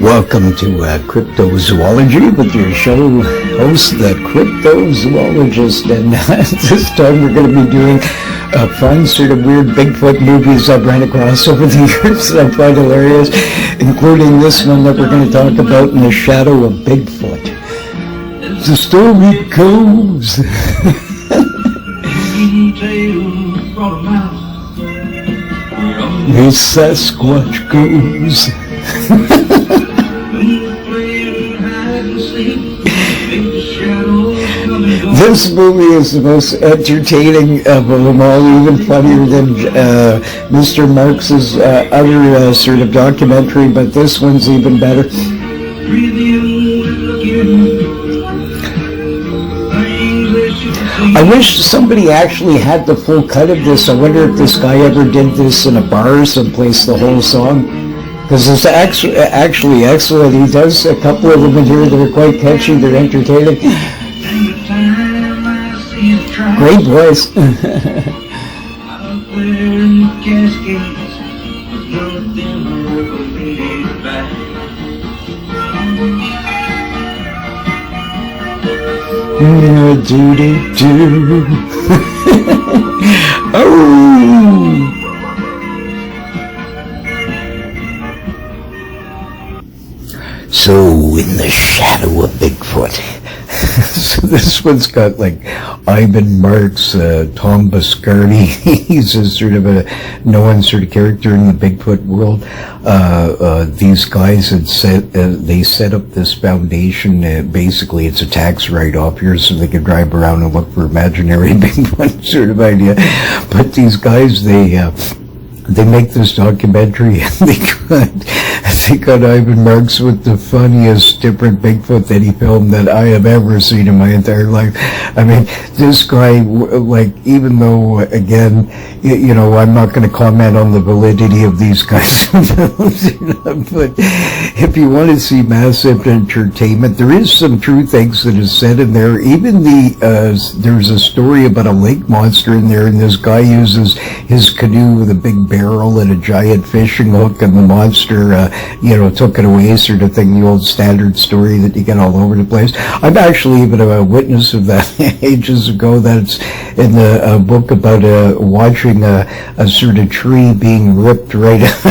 Welcome to Cryptozoology with your show host, the Cryptozoologist, and this time we're going to be doing fun, sort of weird Bigfoot movies I've ran across over the years that I find hilarious, including this one that we're going to talk about, In the Shadow of Bigfoot. The story goes... The Sasquatch goes... This movie is the most entertaining of them all, even funnier than Mr. Marx's other sort of documentary, but this one's even better. I wish somebody actually had the full cut of this. I wonder if this guy ever did this in a bar someplace, the whole song. Because it's actually excellent. He does a couple of them in here that are quite catchy. They're entertaining. Great voice. Do-do-do. Oh! So, In the Shadow of Bigfoot. So this one's got like Ivan Marks, Tom Biscardi. He's a sort of a known sort of character in the Bigfoot world. These guys had they set up this foundation. Basically, it's a tax write-off here, so they can drive around and look for imaginary Bigfoot sort of idea. But these guys, they make this documentary, and they got Ivan Marks with the funniest different Bigfoot that he filmed that I have ever seen in my entire life. I mean, this guy, like, even though, again, you know, I'm not going to comment on the validity of these guys' but if you want to see massive entertainment, there is some true things that is said in there. Even there's a story about a lake monster in there, and this guy uses his canoe with a big barrel and a giant fishing hook, and the monster, you know, took it away, sort of thing, the old standard story that you get all over the place. I'm actually even a witness of that ages ago. That's in the book about watching a sort of tree being ripped right out.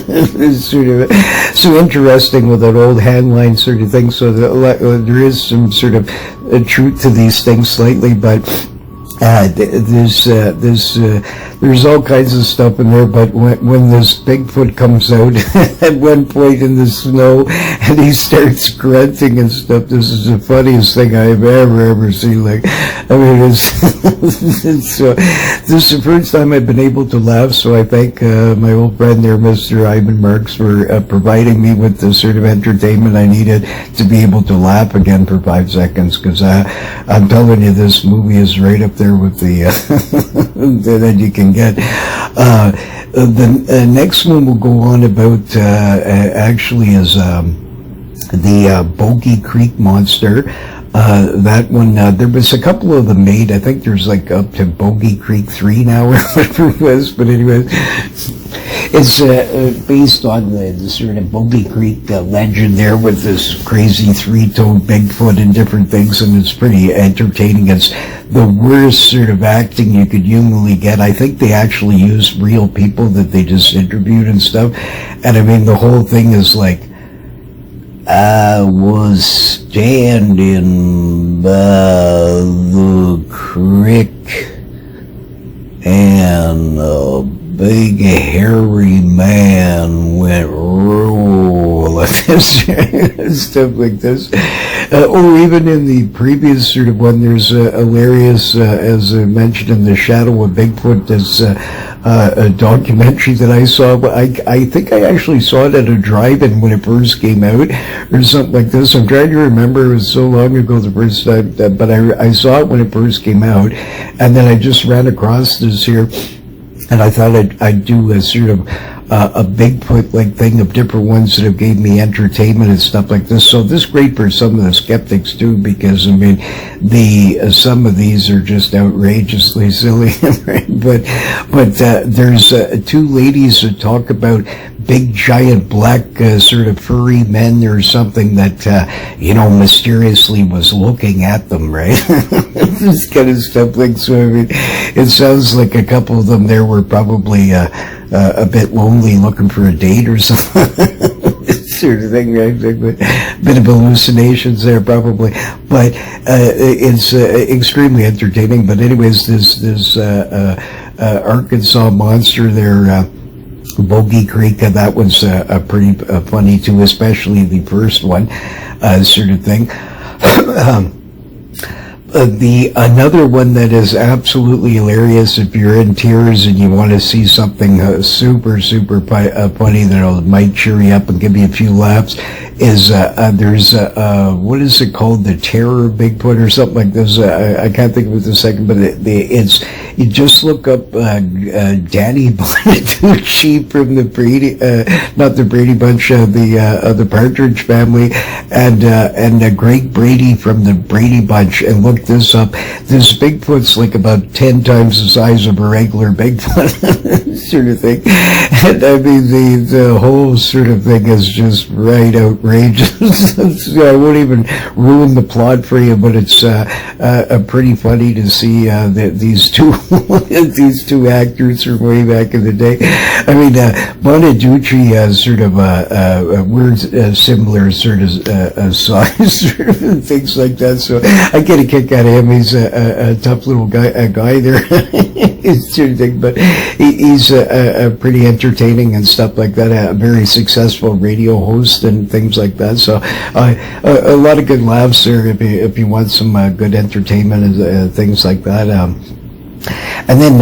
It's sort of so interesting with that old handline sort of thing. So there is some sort of truth to these things slightly, but there's all kinds of stuff in there. But when this Bigfoot comes out at one point in the snow and he starts grunting and stuff, this is the funniest thing I've ever seen. Like, I mean, this is the first time I've been able to laugh, so I thank my old friend there, Mr. Ivan Marks, for providing me with the sort of entertainment I needed to be able to laugh again for 5 seconds, because I'm telling you, this movie is right up there with the that you can get. The next one we'll go on about actually is the Bogey Creek Monster. That one, there was a couple of them made. I think there's like up to Bogey Creek 3 now, or whatever it was. But anyway, it's based on the sort of Bogey Creek legend there, with this crazy 3-toed Bigfoot and different things, and it's pretty entertaining. It's the worst sort of acting you could humanly get. I think they actually used real people that they just interviewed and stuff. And I mean, the whole thing is like, I was standing by the creek and a big hairy man went roll like this, stuff like this. Or even in the previous sort of one, there's a hilarious, as I mentioned, In the Shadow of Bigfoot, this a documentary that I saw. I think I actually saw it at a drive-in when it first came out, or something like this. I'm trying to remember. It was so long ago the first time, but I saw it when it first came out, and then I just ran across this here. And I thought I'd do a sort of a Bigfoot-like thing of different ones that have gave me entertainment and stuff like this. So this is great for some of the skeptics too, because I mean, some of these are just outrageously silly, right? But there's two ladies that talk about big giant black sort of furry men or something that mysteriously was looking at them, right? This kind of stuff. Like, so I mean, it sounds like a couple of them there were probably a bit lonely, looking for a date or something. Sort of thing, right? A bit of hallucinations there, probably, but it's extremely entertaining. But anyways, this Arkansas monster there, Bogey Creek, that was pretty funny too, especially the first one, sort of thing. Another one that is absolutely hilarious if you're in tears and you want to see something super funny that might cheer you up and give you a few laughs is there's what is it called, the Terror of Bigfoot or something like this. I can't think of it a second, but it's you just look up Danny Bonaducci from the Brady, not the Brady Bunch, the Partridge Family, and Greg Brady from the Brady Bunch, and look this up. This Bigfoot's like about 10 times the size of a regular Bigfoot, sort of thing. And I mean, the whole sort of thing is just right outrageous. I won't even ruin the plot for you, but it's pretty funny to see that these two actors from way back in the day. I mean, Bonaducci has sort of we're similar sort of size, sort of things like that. So I get a kick out of him. He's a tough little guy there. Sort of thing, but he's pretty entertaining and stuff like that. A very successful radio host and things like that. So a lot of good laughs there if you want some good entertainment and things like that. And then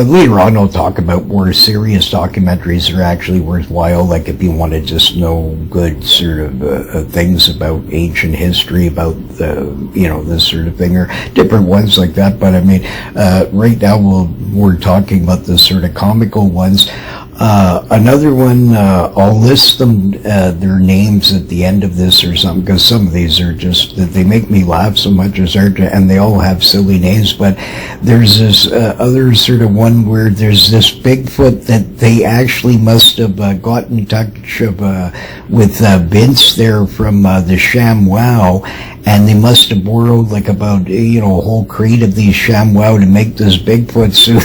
later on I'll talk about more serious documentaries that are actually worthwhile, like if you want to just know good sort of things about ancient history, about this sort of thing, or different ones like that. But I mean, right now we're talking about the sort of comical ones. Another one, I'll list them, their names at the end of this or something, because some of these are just, they make me laugh so much, and they all have silly names. But there's this other sort of one where there's this Bigfoot that they actually must have got in touch with Vince there from the ShamWow, and they must have borrowed like about a whole crate of these ShamWow to make this Bigfoot suit.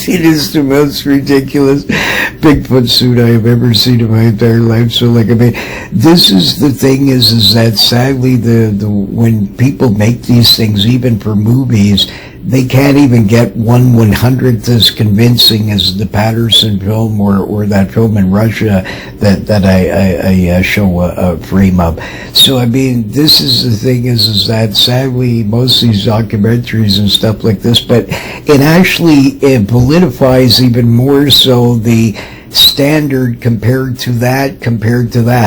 It is the most ridiculous Bigfoot suit I have ever seen in my entire life. So like, I mean, this is the thing is that sadly when people make these things, even for movies, they can't even get 1/100th as convincing as the Patterson film or that film in Russia that I show a frame of. So I mean, this is the thing is that sadly most of these documentaries and stuff like this, but it actually validifies even more so the standard compared to that.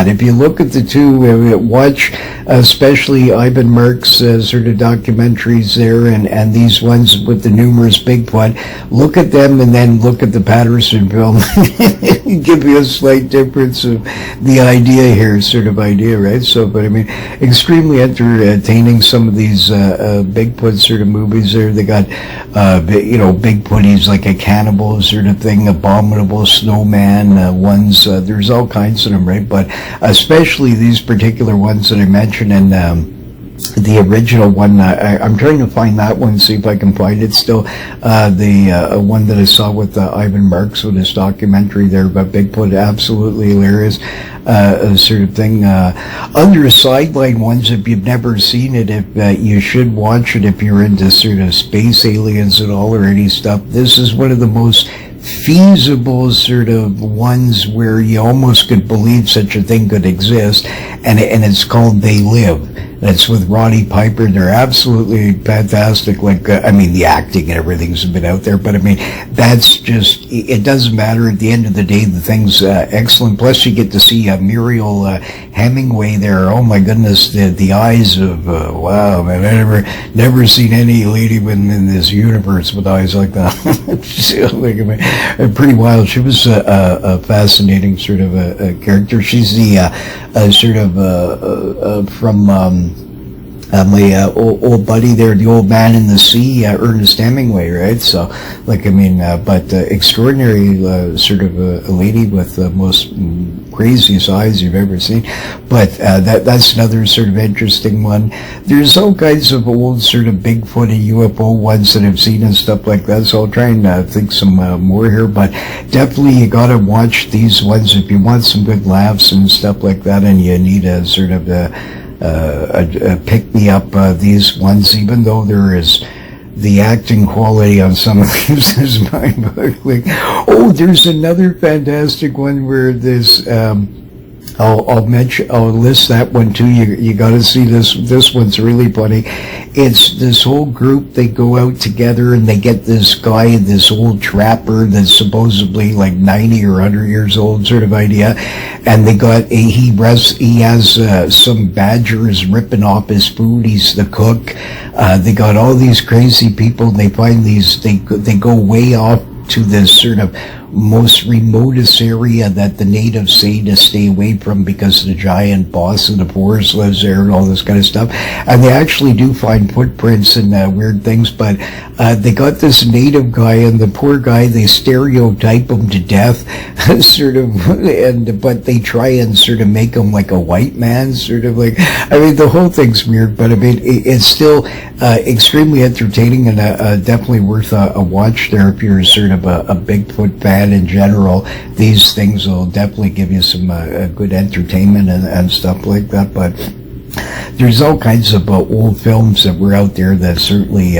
If you look at the two, watch especially Ivan Merck's sort of documentaries there, and these ones with the numerous Bigfoot, look at them and then look at the Patterson film. Give you a slight difference of the idea here, sort of idea, right? So, but I mean, extremely entertaining, some of these Bigfoot sort of movies there. They got Bigfoot, he's like a cannibal sort of thing, abominable snowman ones. There's all kinds of them, right? But especially these particular ones that I mentioned, and the original one, I'm trying to find that one, see if I can find it still. The one that I saw with Ivan Marks with his documentary there about Bigfoot, absolutely hilarious sort of thing. Other sideline ones, if you've never seen it, if you should watch it if you're into sort of space aliens at all or any stuff. This is one of the most feasible sort of ones where you almost could believe such a thing could exist, and it's called They Live. That's with Roddy Piper. They're absolutely fantastic. Like, I mean, the acting and everything's been out there, but I mean, that's just, it doesn't matter. At the end of the day, the thing's excellent. Plus, you get to see Muriel Hemingway there. Oh my goodness, the eyes of, wow, man, I never seen any lady in this universe with eyes like that. Pretty wild. She was a fascinating sort of a character. She's the sort of from my old buddy there, the old man in the sea, Ernest Hemingway, right? So, like, I mean, but extraordinary sort of a lady with the most craziest eyes you've ever seen. But that's another sort of interesting one. There's all kinds of old sort of Bigfoot and UFO ones that I've seen and stuff like that. So I'll try and think some more here. But definitely you got to watch these ones if you want some good laughs and stuff like that, and you need a sort of pick me up these ones, even though there is the acting quality on some of these is mind-boggling. Oh, there's another fantastic one where this I'll list that one too. You got to see this. This one's really funny. It's this whole group. They go out together and they get this guy, this old trapper that's supposedly like 90 or 100 years old, sort of idea. And they got he has some badgers ripping off his food. He's the cook. They got all these crazy people. And they find these. They go way off to this sort of most remotest area that the natives say to stay away from because the giant boss of the forest lives there and all this kind of stuff. And they actually do find footprints and weird things, but they got this native guy, and the poor guy, they stereotype him to death, sort of, but they try and sort of make him like a white man, sort of like, I mean, the whole thing's weird, but I mean, it's still extremely entertaining and definitely worth a watch there if you're sort of a Bigfoot fan in general. These things will definitely give you some good entertainment and stuff like that. But there's all kinds of old films that were out there that certainly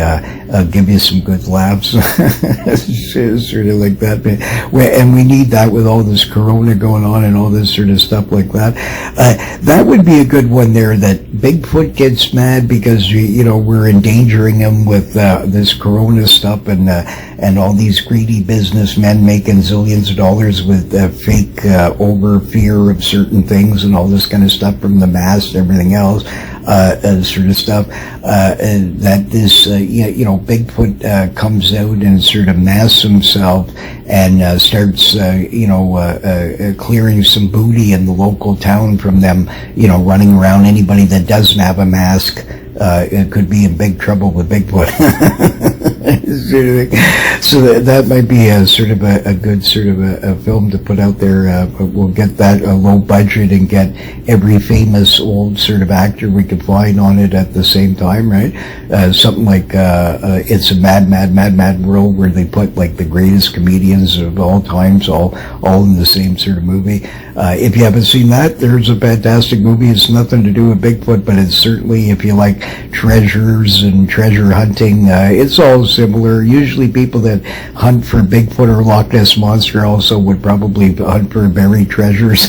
give you some good laughs, sort of like that. And we need that with all this corona going on and all this sort of stuff like that. That would be a good one there, that Bigfoot gets mad because we're endangering him with this corona stuff and all these greedy businessmen making zillions of dollars with fake over fear of certain things and all this kind of stuff from the mask and everything else. Sort of stuff, and that this, Bigfoot comes out and sort of masks himself and starts, clearing some booty in the local town from them, running around. Anybody that doesn't have a mask, it could be in big trouble with Bigfoot. So that might be a sort of a good sort of a film to put out there. We'll get that low budget and get every famous old sort of actor we could find on it at the same time, right? Something like It's a Mad World, where they put like the greatest comedians of all times all in the same sort of movie. If you haven't seen that, there's a fantastic movie. It's nothing to do with Bigfoot, but it's certainly, if you like treasures and treasure hunting, it's all similar. Usually people that hunt for Bigfoot or Loch Ness Monster also would probably hunt for buried treasures.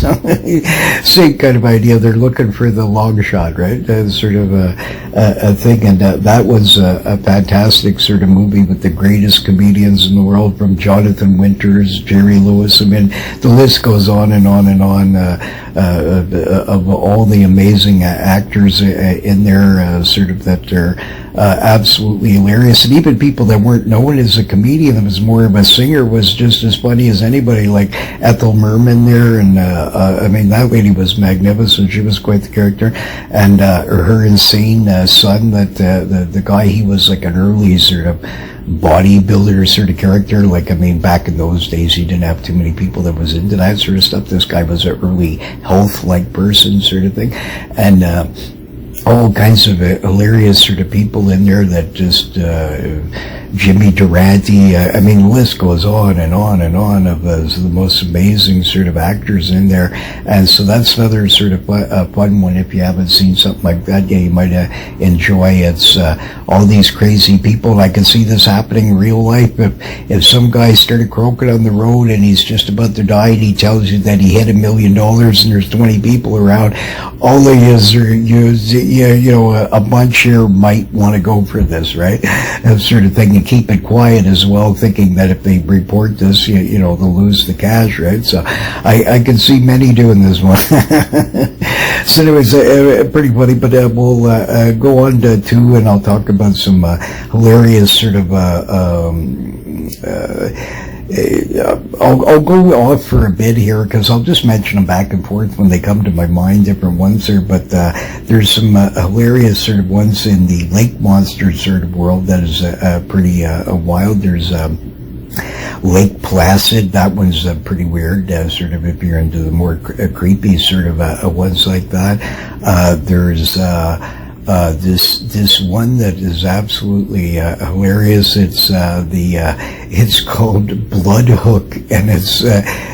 Same kind of idea. They're looking for the long shot, right? Sort of a thing. And that was a fantastic sort of movie with the greatest comedians in the world, from Jonathan Winters, Jerry Lewis. I mean, the list goes on and on and on, of all the amazing actors in there, sort of that are absolutely hilarious. And even people that weren't known as a comedian, that was more of a singer, was just as funny as anybody, like Ethel Merman there. And I mean, that lady was magnificent. She was quite the character. And her insane son, that the guy, he was like an early sort of bodybuilder sort of character. Like, I mean, back in those days, you didn't have too many people that was into that sort of stuff. This guy was an early health-like person sort of thing. And all kinds of hilarious sort of people in there that just, Jimmy Durante, I mean, the list goes on and on and on of the most amazing sort of actors in there. And so that's another sort of fun one. If you haven't seen something like that, yeah, you might enjoy. It's all these crazy people. And I can see this happening in real life. If some guy started croaking on the road and he's just about to die, and he tells you that he hit $1 million and there's 20 people around, all he is, a bunch here might want to go for this, right? That sort of thing, and keep it quiet as well, thinking that if they report this, they'll lose the cash, right? So I can see many doing this one. So anyways, pretty funny, but we'll go on to two, and I'll talk about some hilarious sort of I'll go off for a bit here because I'll just mention them back and forth when they come to my mind, different ones there, but there's some hilarious sort of ones in the lake monster sort of world that is pretty wild. There's Lake Placid. That one's pretty weird, sort of if you're into the more creepy sort of ones like that. There's this one that is absolutely hilarious. It's called Blood Hook, and it's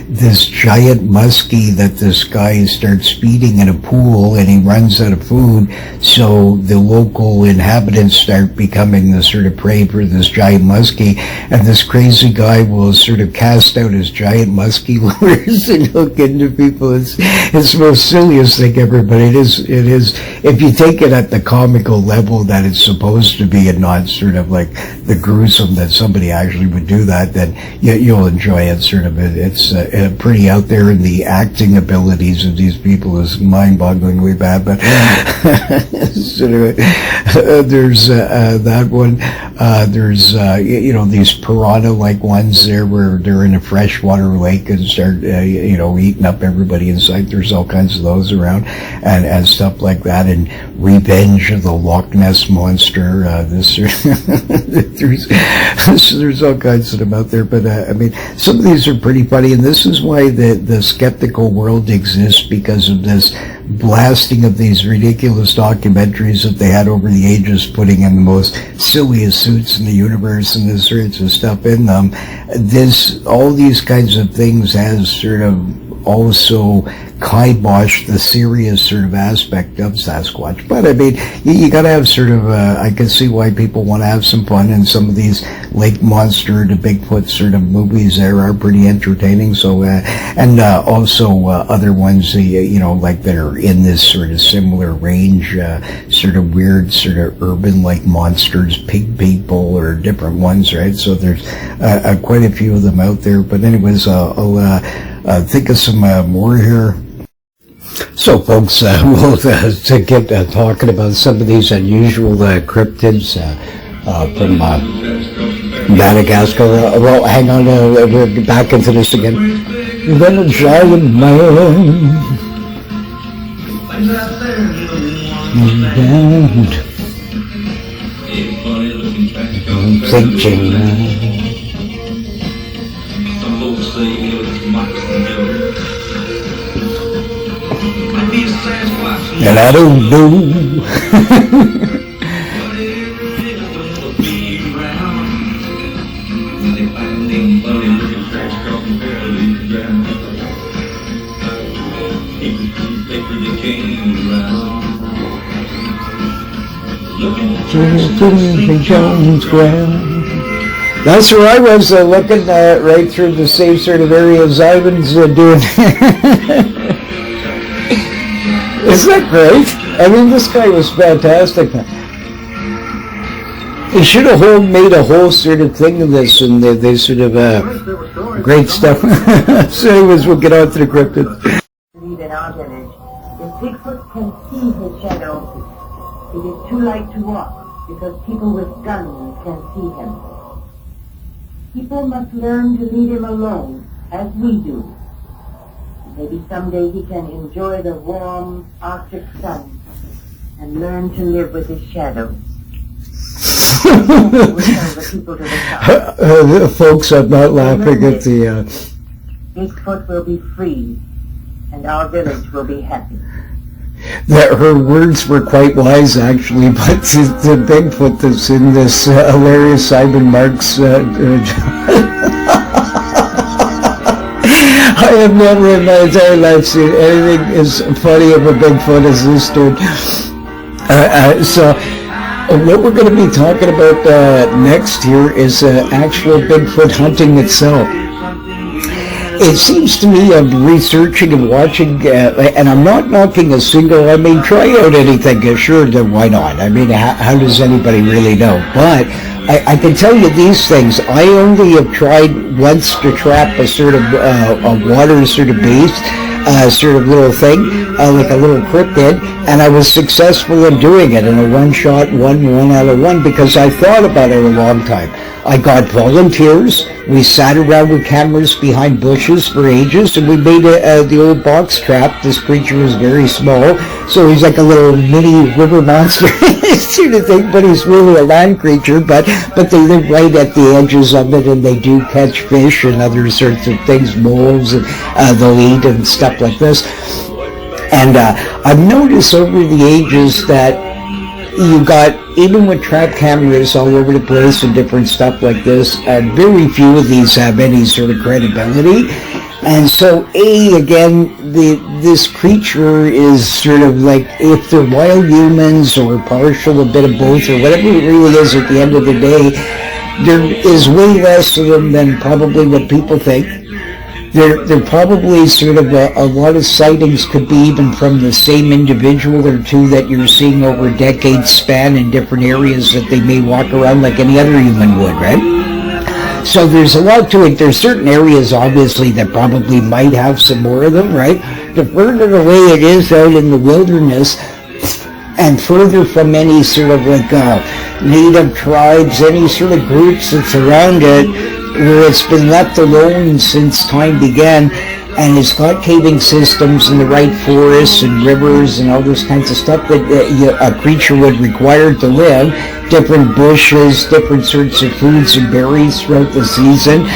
this giant muskie that this guy starts feeding in a pool, and he runs out of food, so the local inhabitants start becoming the sort of prey for this giant muskie, and this crazy guy will sort of cast out his giant muskie lures and hook into people. It's the most silliest thing ever, but it is if you take it at the comical level that it's supposed to be, and not sort of like the gruesome that somebody actually would do that, then you'll enjoy it. Sort of it's pretty out there, and the acting abilities of these people is mind-bogglingly bad. But sort of, there's that one. There's these piranha-like ones there where they're in a freshwater lake and start eating up everybody in sight. There's all kinds of those around, and stuff like that. And Revenge of the Loch Ness Monster. There's all kinds of them out there, but I mean, some of these are pretty funny, and this is why the skeptical world exists, because of this blasting of these ridiculous documentaries that they had over the ages, putting in the most silliest suits in the universe and this sorts of stuff in them. All these kinds of things has sort of also kibosh the serious sort of aspect of Sasquatch. But I mean, you gotta have sort of I can see why people want to have some fun, and some of these lake monster to Bigfoot sort of movies there are pretty entertaining. So and also other ones like that are in this sort of similar range, sort of weird sort of urban like monsters, pig people, or different ones, right? So there's quite a few of them out there. But anyways, I'll think of some more here. So, folks, we'll get talking about some of these unusual cryptids from Madagascar. Well, hang on, we're back into this again. Then a giant man. Thinking. And I don't know. Jones ground. That's where I was looking right through the same sort of areas Ivan's doing. Isn't that great? I mean, this guy was fantastic. He should have made a whole sort of thing of this, and they sort of great stuff. So anyways, we'll get on to the cryptid. In our village, if Bigfoot can see his shadow, it is too light to walk, because people with guns can see him. People must learn to leave him alone, as we do. Maybe someday he can enjoy the warm Arctic sun and learn to live with his shadow. Folks, I'm not laughing at the... Bigfoot will be free, and our village will be happy. That her words were quite wise, actually, but the Bigfoot that's in this hilarious Simon Marks... I have never in my entire life seen anything as funny of a Bigfoot as this dude. So what we're going to be talking about next here is actual Bigfoot hunting itself. it seems to me I'm researching and watching, and I'm not knocking a single, I mean, try out anything, sure, then why not? I mean, how does anybody really know? But I can tell you these things. I only have tried once to trap a sort of a water sort of beast, sort of little thing, like a little cryptid, and I was successful in doing it in a one-shot, one out of one, because I thought about it a long time. I got volunteers. We sat around with cameras behind bushes for ages, and we made the old box trap. This creature was very small, so he's like a little mini river monster sort of thing, but he's really a land creature, but they live right at the edges of it, and they do catch fish and other sorts of things, moles, and they'll eat and stuff like this. And I've noticed over the ages that you got, even with trap cameras all over the place and different stuff like this, very few of these have any sort of credibility. And so, again, this creature is sort of like, if they're wild humans or partial, a bit of both, or whatever it really is at the end of the day, there is way less of them than probably what people think. There probably sort of a lot of sightings could be even from the same individual or two that you're seeing over a decade span in different areas that they may walk around like any other human would, right? So there's a lot to it. There's certain areas, obviously, that probably might have some more of them, right? The further away it is out in the wilderness, and further from any sort of like native tribes, any sort of groups that's around it, where it's been left alone since time began, and it's got caving systems in the right forests and rivers and all those kinds of stuff that a creature would require to live, different bushes, different sorts of foods and berries throughout the season.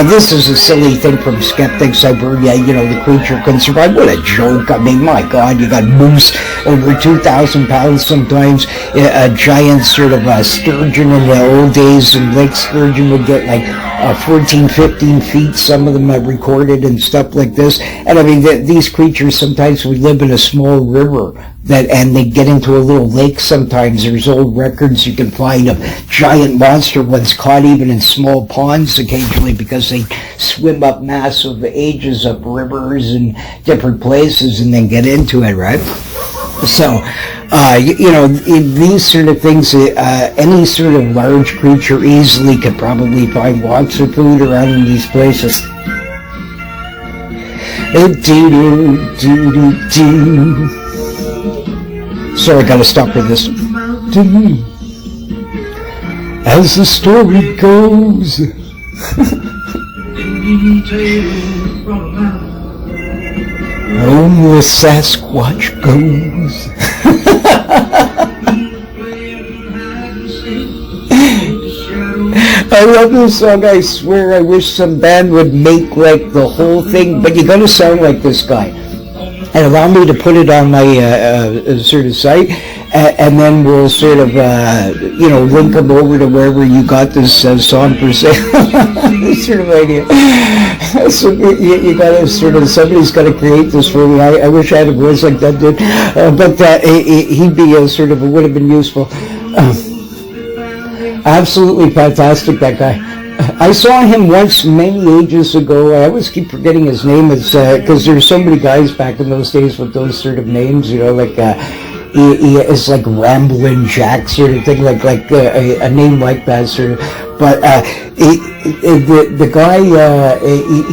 This is a silly thing from skeptics. I've heard, the creature can survive. What a joke. I mean, my God, you got moose over 2,000 pounds sometimes, a giant sort of sturgeon in the old days, and lake sturgeon would get like 14, 15 feet, some of them are recorded and stuff like this. And I mean, these creatures sometimes would live in a small river, and they get into a little lake sometimes. There's old records you can find of giant monster ones caught even in small ponds occasionally, because they swim up massive ages of rivers and different places and then get into it, right? So, in these sort of things, any sort of large creature easily could probably find lots of food around in these places. Sorry, I gotta stop for this. As the story goes. Home the Sasquatch goes. I love this song, I swear. I wish some band would make like the whole thing, but you gotta sound like this guy. And allow me to put it on my sort of site, and then we'll sort of, link them over to wherever you got this song per se. This sort of idea. So you gotta sort of, somebody's gotta create this for me. I wish I had a voice like that, dude. But he'd be would have been useful. Absolutely fantastic, that guy. I saw him once many ages ago. I always keep forgetting his name. It's because there's so many guys back in those days with those sort of names, like it's like Ramblin' Jack sort of thing, like a name like that sort of. But the guy,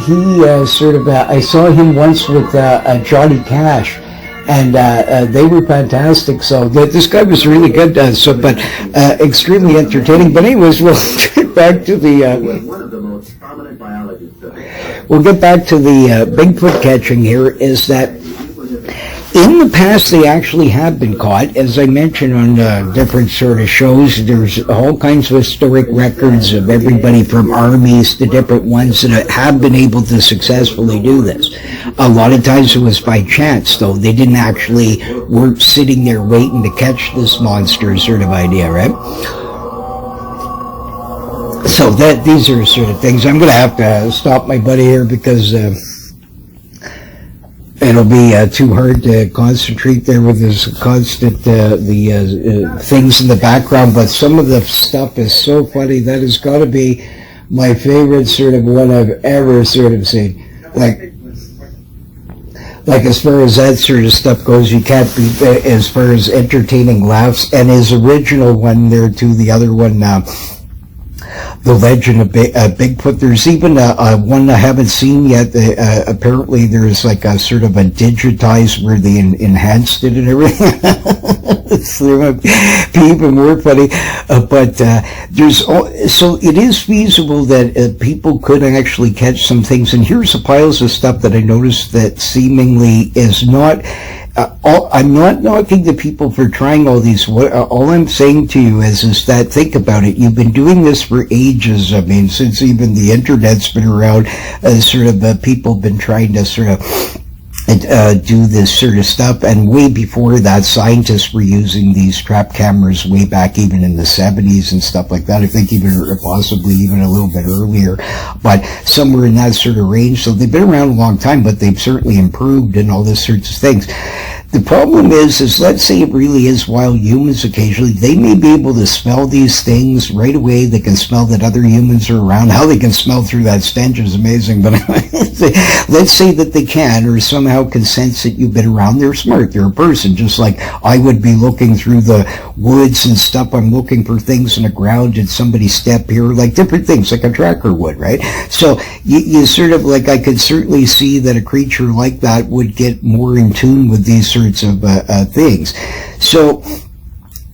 he sort of, I saw him once with Johnny Cash. And they were fantastic. So this guy was really good. But extremely entertaining. But anyways, we'll get back to the. One of the most prominent biologists. We'll get back to the Bigfoot catching here. Is that in the past they actually have been caught, as I mentioned on different sort of shows. There's all kinds of historic records of everybody from armies to different ones that have been able to successfully do this. A lot of times it was by chance, though. They didn't actually work sitting there waiting to catch this monster sort of idea, right? So these are sort of things. I'm going to have to stop my buddy here because it'll be too hard to concentrate there with this constant things in the background. But some of the stuff is so funny. That has got to be my favorite sort of one I've ever sort of seen. like as far as that sort of stuff goes, you can't be, as far as entertaining laughs. And his original one there too, the other one, The Legend of Bigfoot. There's even one I haven't seen yet. Apparently there's like a sort of a digitized where they enhanced it and everything. It's be even more funny. But so it is feasible that people could actually catch some things. And here's the piles of stuff that I noticed that seemingly is not. I'm not knocking the people for trying all these. All I'm saying to you is that think about it. You've been doing this for ages. I mean, since even the internet's been around, people have been trying to sort of do this sort of stuff. And way before that, scientists were using these trap cameras way back even in the 70s and stuff like that. I think even possibly even a little bit earlier, but somewhere in that sort of range. So they've been around a long time, but they've certainly improved and all this sorts of things. The problem is let's say it really is wild humans occasionally. They may be able to smell these things right away. They can smell that other humans are around. How they can smell through that stench is amazing, but let's say that they can, or somehow can sense that you've been around. They're smart. They're a person, just like I would be looking through the woods and stuff. I'm looking for things in the ground. Did somebody step here? Like different things, like a tracker would, right? So you sort of like, I could certainly see that a creature like that would get more in tune with these sorts of things. So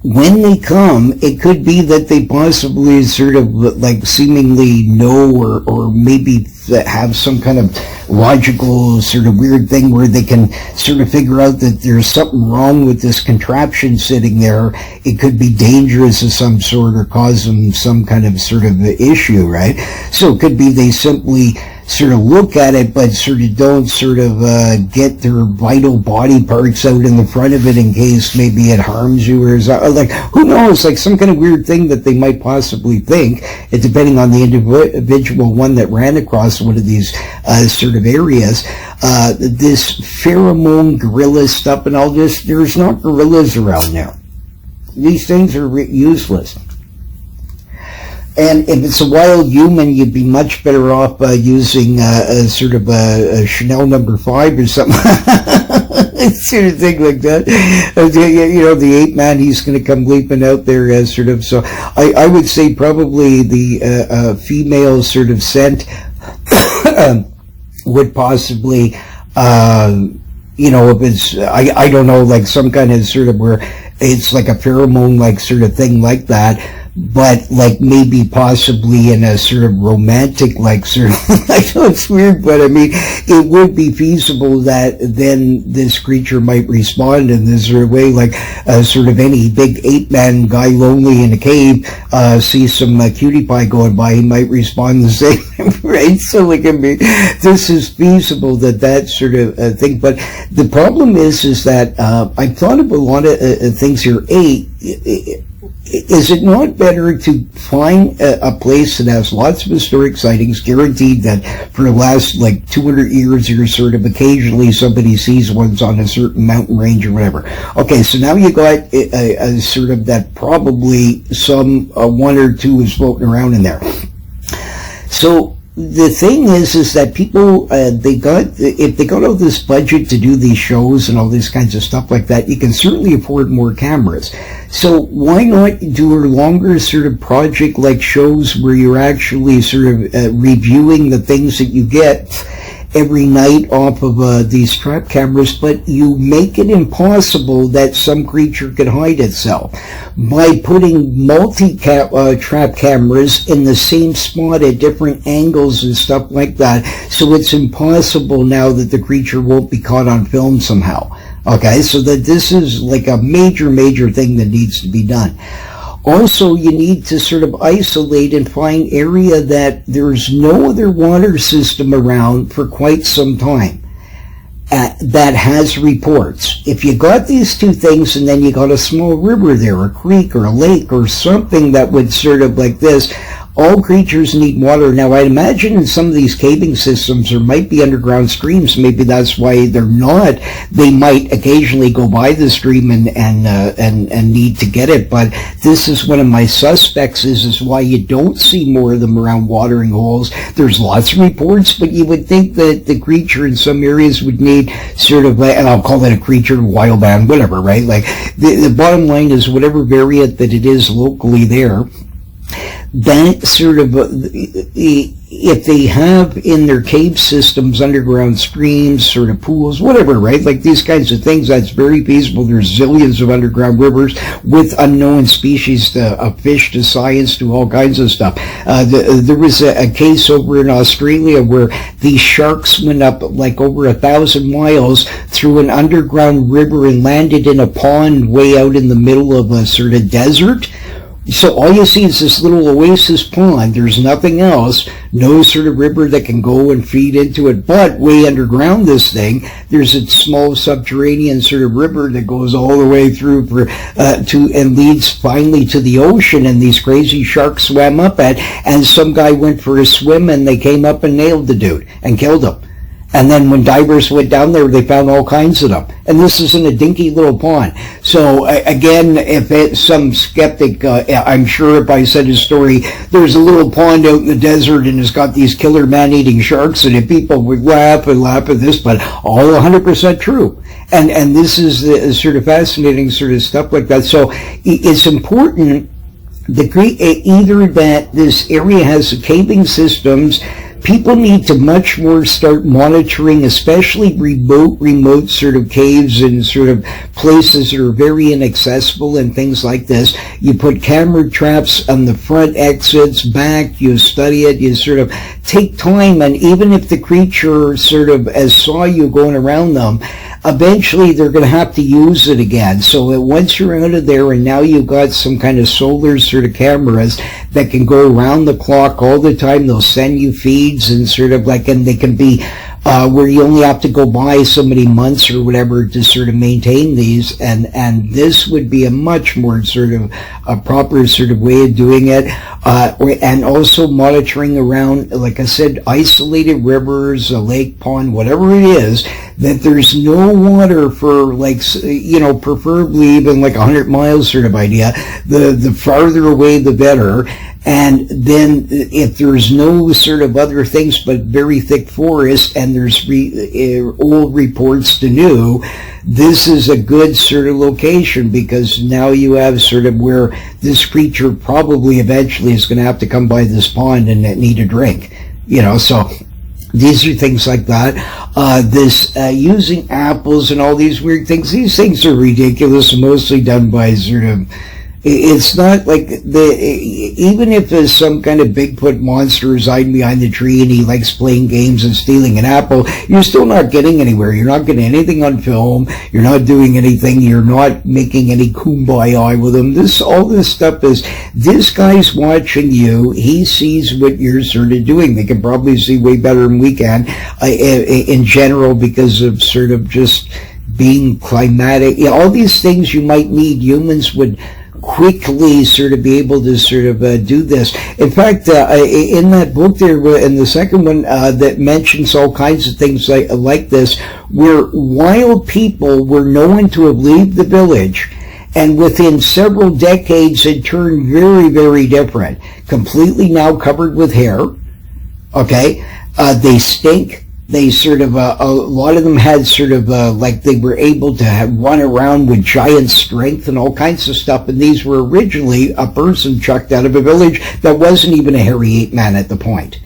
when they come, it could be that they possibly sort of like seemingly know or maybe have some kind of logical sort of weird thing where they can sort of figure out that there's something wrong with this contraption sitting there. It could be dangerous of some sort or cause them some kind of sort of issue, right? So it could be they simply sort of look at it, but sort of don't sort of get their vital body parts out in the front of it in case maybe it harms you, or like, who knows, like some kind of weird thing that they might possibly think, depending on the individual one that ran across one of these sort of areas. This pheromone gorilla stuff and all this, there's not gorillas around now. These things are useless. And if it's a wild human, you'd be much better off using a sort of a Chanel number 5 or something. Sort of thing like that. You know, the ape man, he's going to come leaping out there sort of. So I would say probably the female sort of scent would possibly, you know, if it's, I don't know, like some kind of sort of where it's like a pheromone like sort of thing like that. But like maybe possibly in a sort of romantic like sort of, I know it's weird, but I mean, it would be feasible that then this creature might respond in this sort of way, like sort of any big ape man guy lonely in a cave, sees some cutie pie going by, he might respond the same, right? So like, I mean, this is feasible that sort of thing. But the problem is that I've thought of a lot of things here. Is it not better to find a place that has lots of historic sightings, guaranteed that for the last like 200 years or sort of occasionally somebody sees ones on a certain mountain range or whatever? Okay, so now you got a sort of that probably some one or two is floating around in there. So the thing is that people, if they got all this budget to do these shows and all these kinds of stuff like that, you can certainly afford more cameras. So why not do a longer sort of project like shows where you're actually sort of reviewing the things that you get every night off of these trap cameras, but you make it impossible that some creature could hide itself by putting trap cameras in the same spot at different angles and stuff like that. So it's impossible now that the creature won't be caught on film somehow. Okay, so that this is like a major thing that needs to be done. Also, you need to sort of isolate and find area that there's no other water system around for quite some time that has reports. If you got these two things and then you got a small river there, a creek or a lake or something that would sort of like this, all creatures need water. Now, I'd imagine in some of these caving systems there might be underground streams. Maybe that's why they're not. They might occasionally go by the stream and need to get it. But this is one of my suspects. Is why you don't see more of them around watering holes. There's lots of reports, but you would think that the creature in some areas would need sort of, and I'll call it a creature, wild man, whatever, right? Like the bottom line is whatever variant that it is locally there, that sort of, if they have in their cave systems underground streams, sort of pools, whatever, right? Like these kinds of things, that's very feasible. There's zillions of underground rivers with unknown species, of fish to science to all kinds of stuff. There was a case over in Australia where these sharks went up like over 1,000 miles through an underground river and landed in a pond way out in the middle of a sort of desert. So all you see is this little oasis pond. There's nothing else, no sort of river that can go and feed into it. But way underground this thing, there's a small subterranean sort of river that goes all the way through and leads finally to the ocean. And these crazy sharks swam up at, and some guy went for a swim, and they came up and nailed the dude and killed him. And then when divers went down there, they found all kinds of them. And this is in a dinky little pond. So again, if it's some skeptic, I'm sure if I said a story, there's a little pond out in the desert and it's got these killer man-eating sharks in it, people would laugh at this, but all 100% true. And this is the sort of fascinating sort of stuff like that. So it's important either that this area has caving systems. People need to much more start monitoring, especially remote sort of caves and sort of places that are very inaccessible and things like this. You put camera traps on the front exits, back, you study it, you sort of take time, and even if the creature sort of saw you going around them, eventually they're going to have to use it again. So once you're out of there and now you've got some kind of solar sort of cameras that can go around the clock all the time, they'll send you feeds and sort of like, and they can be where you only have to go by so many months or whatever to sort of maintain these, and this would be a much more sort of a proper sort of way of doing it, and also monitoring around, like I said, isolated rivers, a lake, pond, whatever it is, that there's no water for, like, you know, preferably even like 100 miles sort of idea. The farther away the better. And then if there's no sort of other things but very thick forest, and there's old reports to new, this is a good sort of location, because now you have sort of where this creature probably eventually is going to have to come by this pond and need a drink, you know. So these are things like that. Using apples and all these weird things, these things are ridiculous, mostly done by sort of, it's not like even if there's some kind of Bigfoot monster is hiding behind the tree and he likes playing games and stealing an apple, you're still not getting anywhere. You're not getting anything on film. You're not doing anything. You're not making any kumbaya with him. All this stuff is, this guy's watching you. He sees what you're sort of doing. They can probably see way better than we can in general, because of sort of just being climatic. You know, all these things you might need, humans would quickly sort of be able to sort of do this. In fact, in that book there, in the second one, that mentions all kinds of things like this, where wild people were known to have left the village, and within several decades it turned very, very different. Completely now covered with hair. Okay? They stink. They sort of, a lot of them had sort of, like they were able to run around with giant strength and all kinds of stuff. And these were originally a person chucked out of a village that wasn't even a hairy ape man at the point.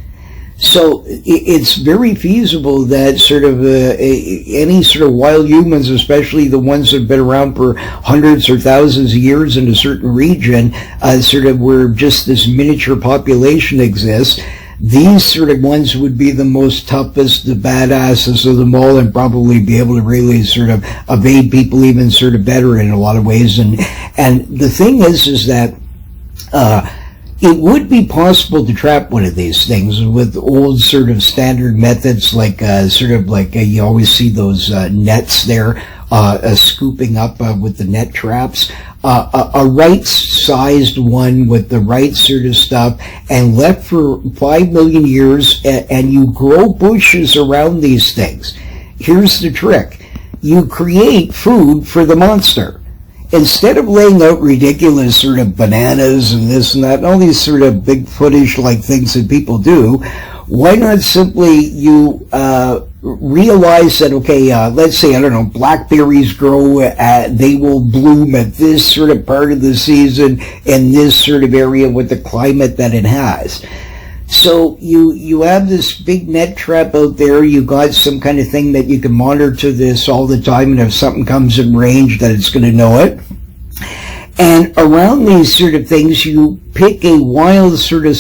So it's very feasible that sort of any sort of wild humans, especially the ones that have been around for hundreds or thousands of years in a certain region, sort of where just this miniature population exists, these sort of ones would be the most toughest, the badasses of them all, and probably be able to really sort of evade people even sort of better in a lot of ways. And the thing is that it would be possible to trap one of these things with old sort of standard methods, like you always see those nets there, scooping up with the net traps. A right-sized one with the right sort of stuff, and left for 5 million years, and you grow bushes around these things. Here's the trick. You create food for the monster. Instead of laying out ridiculous sort of bananas and this and that, and all these sort of Bigfootish like things that people do, why not simply you realize that, okay, let's say, I don't know, blackberries grow, they will bloom at this sort of part of the season in this sort of area with the climate that it has. So you have this big net trap out there, you got some kind of thing that you can monitor this all the time, and if something comes in range that it's going to know it. And around these sort of things, you pick a wild sort of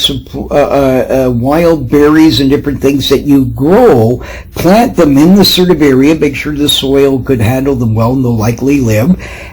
wild berries and different things that you grow, plant them in the sort of area, make sure the soil could handle them well and they'll likely live,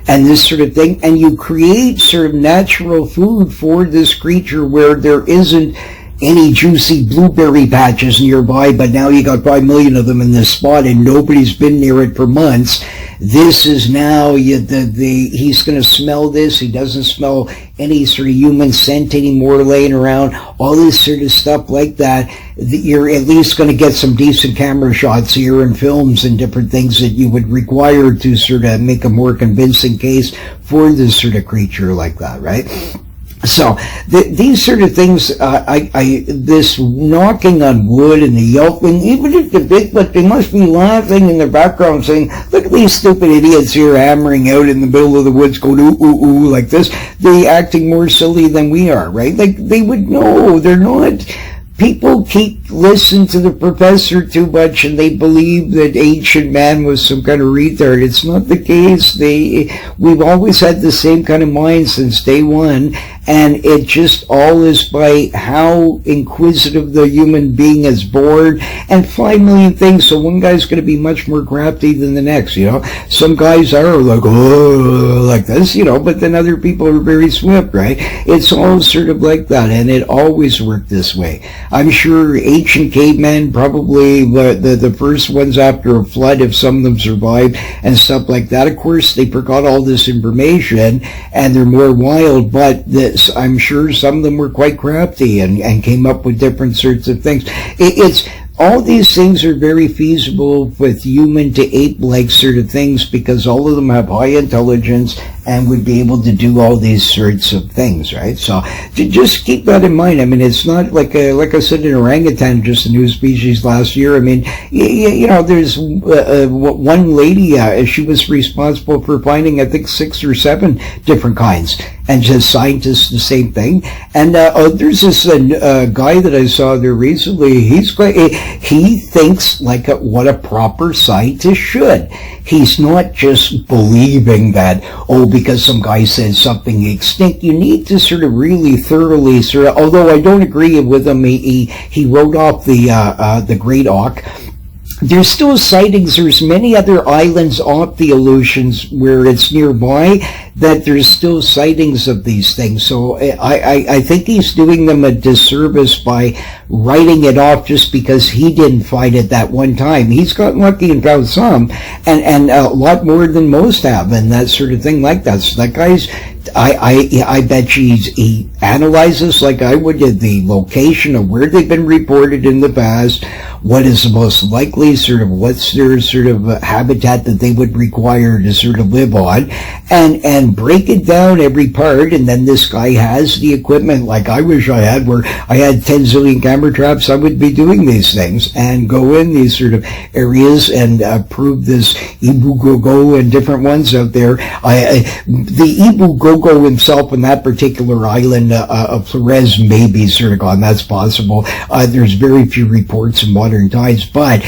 and this sort of thing, and you create sort of natural food for this creature where there isn't any juicy blueberry patches nearby, but now you got 5 million of them in this spot and nobody's been near it for months. This is now, he's going to smell this. He doesn't smell any sort of human scent anymore laying around, all this sort of stuff like that. You're at least going to get some decent camera shots here and films and different things that you would require to sort of make a more convincing case for this sort of creature like that, right? So these sort of things, this knocking on wood and the yelping, even if the Bigfoot, they must be laughing in the background saying, look at these stupid idiots here hammering out in the middle of the woods going ooh, ooh, ooh, like this. They acting more silly than we are, right? Like, they would know, they're not. People keep listening to the professor too much and they believe that ancient man was some kind of retard. It's not the case. We've always had the same kind of mind since day one, and it just all is by how inquisitive the human being is born, and 5 million things. So one guy's going to be much more crafty than the next, you know. Some guys are like, oh, like this, you know, but then other people are very swift, right? It's all sort of like that, and it always worked this way. I'm sure ancient cavemen, probably the first ones after a flood, if some of them survived and stuff like that, of course, they forgot all this information and they're more wild, but I'm sure some of them were quite crafty and came up with different sorts of things. It's all these things are very feasible with human to ape-like sort of things because all of them have high intelligence and would be able to do all these sorts of things, right? So just keep that in mind. I mean, it's not like I said, an orangutan, just a new species last year. I mean, you know, there's one lady, she was responsible for finding, I think, 6 or 7 different kinds, and just scientists the same thing. And there's this guy that I saw there recently. He thinks like what a proper scientist should. He's not just believing that, oh, because some guy said something extinct. You need to sort of really thoroughly sort of, although I don't agree with him, he wrote off the Great Auk. There's still sightings. There's many other islands off the Aleutians where it's nearby that there's still sightings of these things. So I think he's doing them a disservice by writing it off just because he didn't find it that one time. He's gotten lucky and found some, and a lot more than most have, and that sort of thing like that. So that guy's, I bet he analyzes like I would the location of where they've been reported in the past, what is the most likely sort of, what's their sort of habitat that they would require to sort of live on, and break it down every part. And then this guy has the equipment like I wish I had, where I had 10 zillion camera traps. I would be doing these things and go in these sort of areas and prove this Ibu Gogo and different ones out there. The Ibu Gogo himself on that particular island of Flores may be sort of gone. That's possible. There's very few reports in modern times, but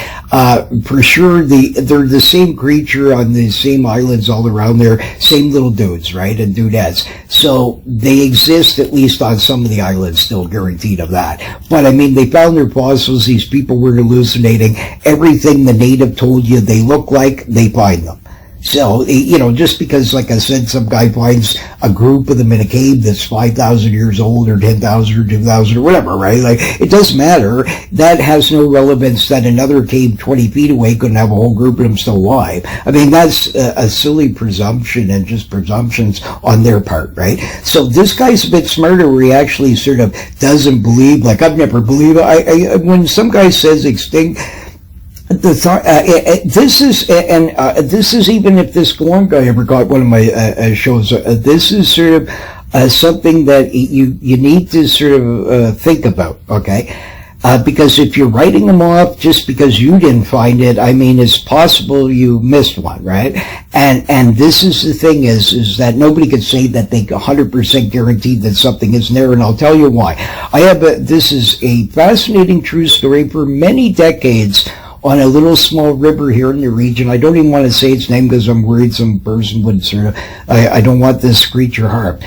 for sure they're the same creature on the same islands all around there, same little dudes, right, and dudettes. So they exist at least on some of the islands, still guaranteed of that. But I mean, they found their fossils. These people were hallucinating. Everything the native told you they look like, they find them. So, just because, like I said, some guy finds a group of them in a cave that's 5,000 years old or 10,000 or 2,000 or whatever, right? Like, it doesn't matter. That has no relevance that another cave 20 feet away couldn't have a whole group of them still alive. I mean, that's a silly presumption and just presumptions on their part, right? So this guy's a bit smarter where he actually sort of doesn't believe, like, I've never believed, when some guy says extinct, this is even if this Gallant guy ever got one of my shows. This is sort of something that you need to sort of think about, okay? Because if you're writing them off just because you didn't find it, I mean, it's possible you missed one, right? And this is the thing is that nobody could say that they 100% guaranteed that something isn't there, and I'll tell you why. This is a fascinating true story for many decades on a little small river here in the region. I don't even want to say its name because I'm worried some person would sort of, I don't want this creature harmed.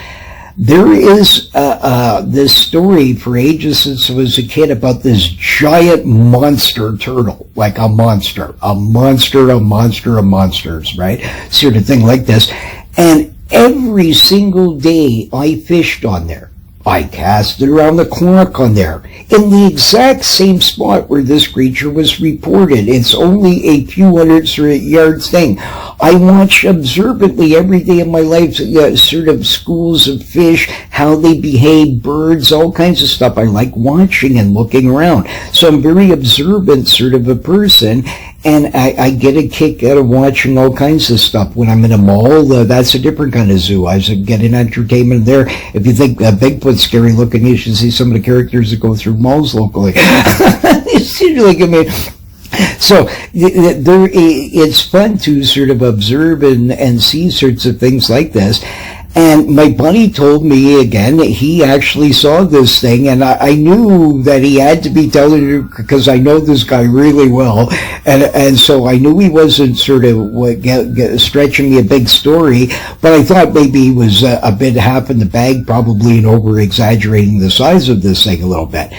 There is this story for ages since I was a kid about this giant monster turtle, like a monster of monsters, right? Sort of thing like this. And every single day I fished on there. I cast it around the clock on there, in the exact same spot where this creature was reported. It's only a few hundred yards thing. I watch observantly every day of my life, sort of schools of fish, how they behave, birds, all kinds of stuff. I like watching and looking around. So I'm very observant sort of a person, and I get a kick out of watching all kinds of stuff. When I'm in a mall, that's a different kind of zoo. I get an entertainment there. If you think Bigfoot's scary looking, you should see some of the characters that go through malls locally. It's usually, I mean, so it's fun to sort of observe and see sorts of things like this. And my buddy told me again, he actually saw this thing, and I knew that he had to be telling it because I know this guy really well, and so I knew he wasn't sort of stretching me a big story, but I thought maybe he was a bit half in the bag, probably, and over-exaggerating the size of this thing a little bit.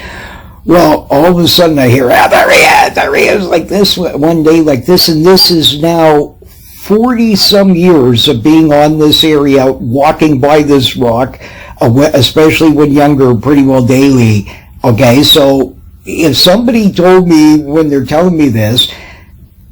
Well, all of a sudden I hear, there he is, like this, one day like this, and this is now 40-some years of being on this area, walking by this rock, especially when younger, pretty well daily. Okay, so if somebody told me when they're telling me this,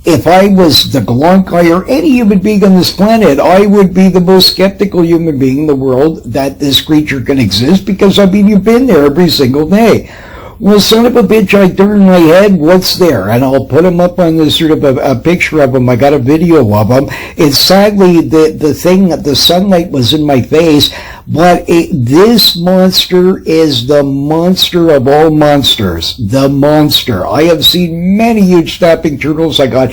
if I was the Gallant guy or any human being on this planet, I would be the most skeptical human being in the world that this creature can exist, because, I mean, you've been there every single day. Well, son of a bitch, I turned my head, what's there? And I'll put him up on this sort of a picture of him. I got a video of him. It's sadly, the sunlight was in my face, but this monster is the monster of all monsters. The monster. I have seen many huge snapping turtles. I got,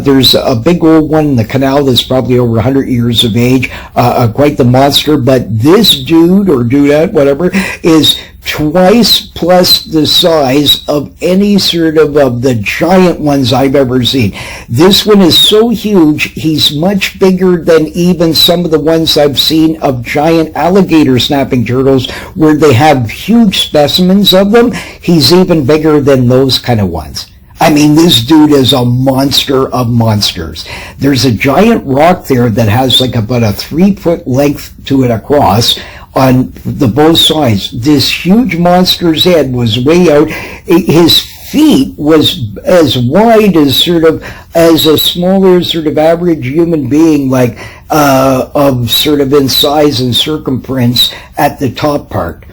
there's a big old one in the canal that's probably over 100 years of age, quite the monster, but this dude, or dudette, whatever, is twice plus the size of any sort of the giant ones I've ever seen. This one is so huge, he's much bigger than even some of the ones I've seen of giant alligator snapping turtles, where they have huge specimens of them. He's even bigger than those kind of ones. I mean, this dude is a monster of monsters. There's a giant rock there that has like about a 3-foot length to it across on the both sides. This huge monster's head was way out. His feet was as wide as sort of as a smaller sort of average human being, like of sort of in size and circumference at the top part.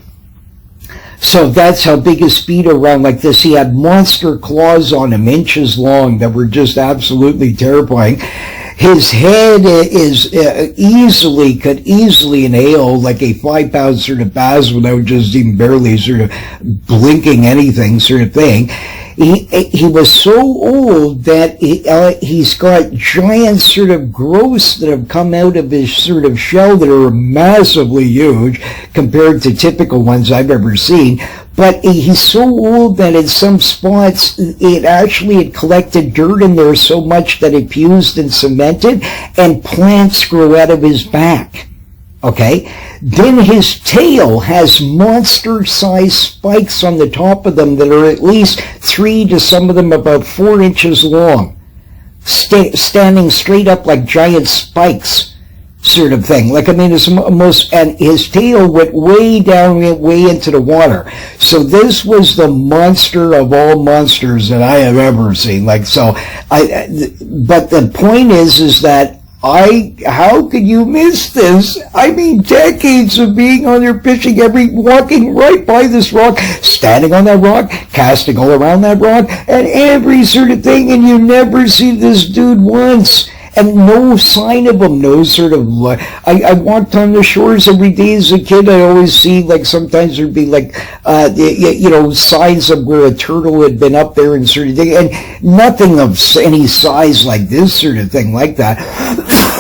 So that's how big his feet are around like this. He had monster claws on him, inches long, that were just absolutely terrifying. His head is could easily inhale like a 5-pound sort of bass without just even barely sort of blinking anything sort of thing. He was so old that he's got giant sort of growths that have come out of his sort of shell that are massively huge compared to typical ones I've ever seen. But he's so old that in some spots it actually had collected dirt in there so much that it fused and cemented, and plants grew out of his back. Okay? Then his tail has monster-sized spikes on the top of them that are at least 3 to some of them about 4 inches long. standing straight up like giant spikes, sort of thing. Like, I mean, it's almost, and his tail went way down, way into the water. So this was the monster of all monsters that I have ever seen. Like, so but the point is that how could you miss this? I mean, decades of being on there fishing, walking right by this rock, standing on that rock, casting all around that rock, and every sort of thing, and you never see this dude once. And no sign of him, no sort of, I walked on the shores every day as a kid. I always see, like, sometimes there'd be, like, signs of where a turtle had been up there and sort of thing, and nothing of any size like this sort of thing like that.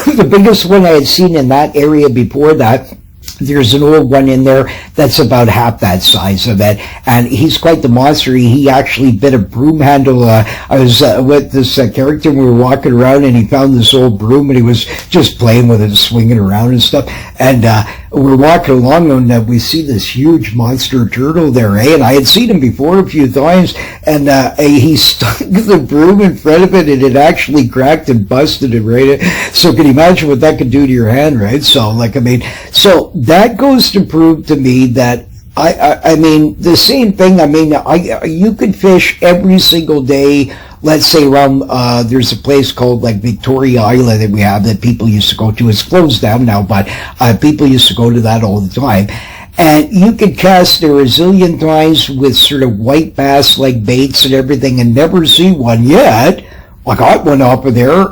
The biggest one I had seen in that area before that, there's an old one in there that's about half that size of it, and he's quite the monster. He actually bit a broom handle. I was with this character, and we were walking around, and he found this old broom, and he was just playing with it, swinging around and stuff. And we're walking along, and we see this huge monster turtle there, and I had seen him before a few times, and he stuck the broom in front of it, and it actually cracked and busted it, right? So can you imagine what that could do to your hand, right? So, like, I mean, so that goes to prove to me that I mean, the same thing. I mean, you could fish every single day. Let's say around, there's a place called like Victoria Island that we have that people used to go to. It's closed down now, but people used to go to that all the time. And you could cast there a zillion times with sort of white bass like baits and everything and never see one yet. I got one up there,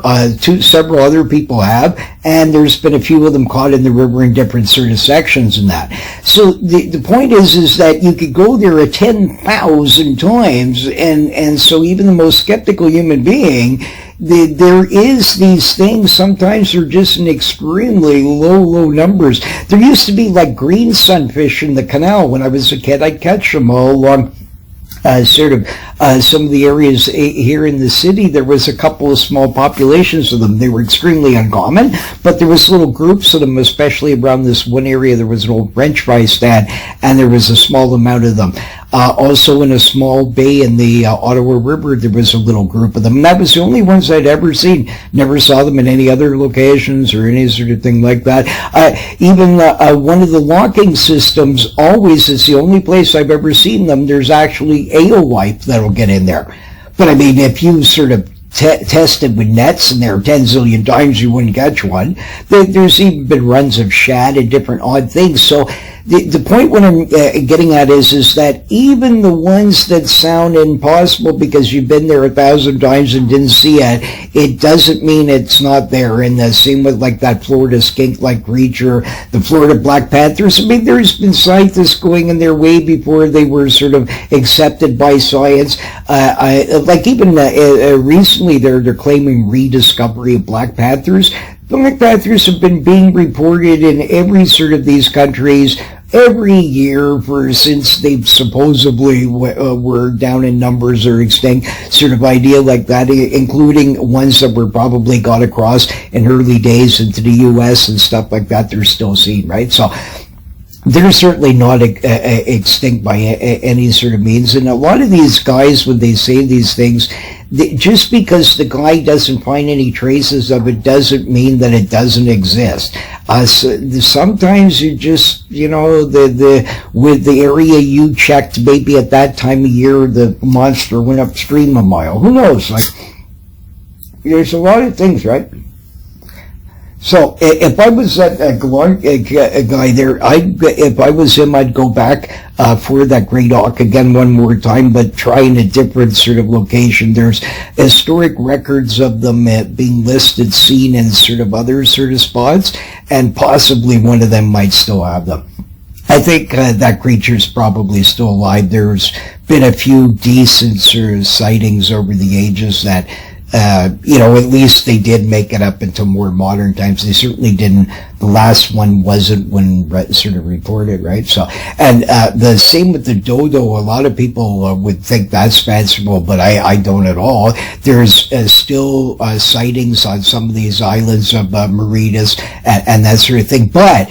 several other people have, and there's been a few of them caught in the river in different sort of sections and that. So the point is that you could go there 10,000 times, and so even the most skeptical human being, there is these things, sometimes they're just in extremely low numbers. There used to be like green sunfish in the canal when I was a kid. I'd catch them all along some of the areas here in the city. There was a couple of small populations of them. They were extremely uncommon, but there was little groups of them, especially around this one area. There was an old French fry stand, and there was a small amount of them. Also in a small bay in the Ottawa River, there was a little group of them. And that was the only ones I'd ever seen. Never saw them in any other locations or any sort of thing like that. Even one of the locking systems, always, it's the only place I've ever seen them. There's actually alewife that'll get in there. But I mean, if you sort of tested with nets and there 10 zillion times you wouldn't catch one. There's even been runs of shad and different odd things. So the point what I'm getting at is that even the ones that sound impossible because you've been there 1,000 times and didn't see it, it doesn't mean it's not there. And the same with like that Florida skink-like creature, the Florida black panthers. I mean, there's been scientists going in there way before they were sort of accepted by science. Like even recently they're claiming rediscovery of black panthers. Black panthers have been being reported in every sort of these countries every year since they supposedly were down in numbers or extinct, sort of idea like that, including ones that were probably got across in early days into the U.S. and stuff like that. They're still seen, right? So they're certainly not extinct by any sort of means. And a lot of these guys, when they say these things, just because the guy doesn't find any traces of it doesn't mean that it doesn't exist. Sometimes you just, you know, with the area you checked, maybe at that time of year, the monster went upstream a mile. Who knows? Like, there's a lot of things, right? So if I was that guy there, if I was him, I'd go back for that great auk again one more time, but try in a different sort of location. There's historic records of them being listed, seen in sort of other sort of spots, and possibly one of them might still have them. I think that creature's probably still alive. There's been a few decent sort of sightings over the ages that you know, at least they did make it up into more modern times. They certainly didn't. The last one wasn't when sort of reported, right? So, and the same with the dodo. A lot of people would think that's fanciful, but I don't at all. There's still sightings on some of these islands of Mauritius and that sort of thing. But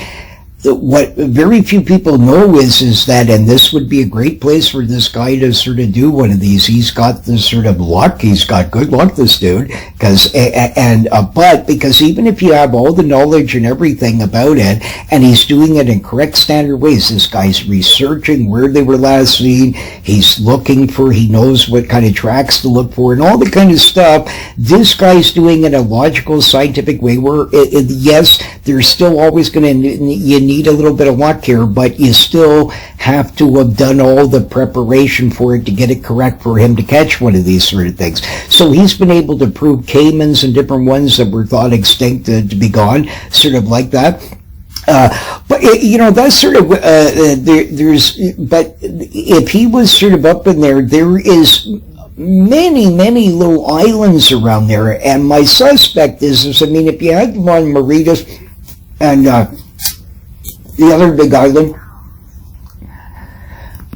what very few people know is that, and this would be a great place for this guy to sort of do one of these. He's got this sort of luck. He's got good luck, this dude, but because even if you have all the knowledge and everything about it, and he's doing it in correct standard ways, this guy's researching where they were last seen. He's looking for, he knows what kind of tracks to look for and all the kind of stuff. This guy's doing it in a logical, scientific way where, yes, there's still always going to, you need a little bit of luck here, but you still have to have done all the preparation for it to get it correct for him to catch one of these sort of things. So he's been able to prove caimans and different ones that were thought extinct to be gone, sort of like that. But that's sort of but if he was sort of up in there, there is many little islands around there, and my suspect is I mean, if you had one Mauritius and the other big island,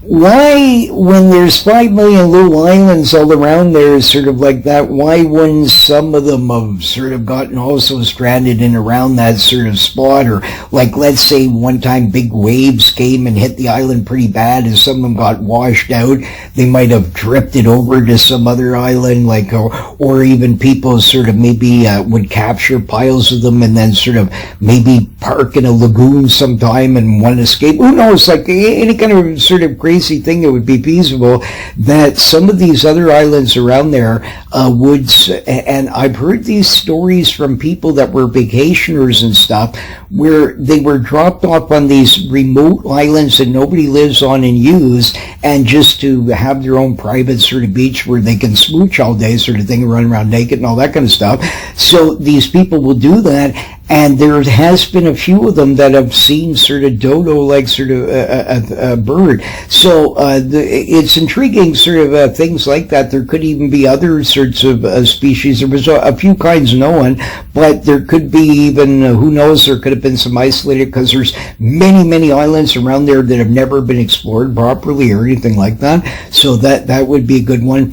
why, when there's 5 million little islands all around there, sort of like that, why wouldn't some of them have sort of gotten also stranded in around that sort of spot? Or, like, let's say one time big waves came and hit the island pretty bad and some of them got washed out. They might have drifted over to some other island, like, or even people sort of maybe would capture piles of them and then sort of maybe park in a lagoon sometime and want to escape. Who knows, like any kind of sort of crazy thing that would be feasible, that some of these other islands around there would, and I've heard these stories from people that were vacationers and stuff, where they were dropped off on these remote islands that nobody lives on and use, and just to have their own private sort of beach where they can smooch all day sort of thing, run around naked and all that kind of stuff. So these people will do that. And there has been a few of them that have seen sort of dodo-like sort of a bird. So it's intriguing sort of things like that. There could even be other sorts of species. There was a few kinds known, but there could be even, who knows, there could have been some isolated, because there's many islands around there that have never been explored properly or anything like that. So that would be a good one.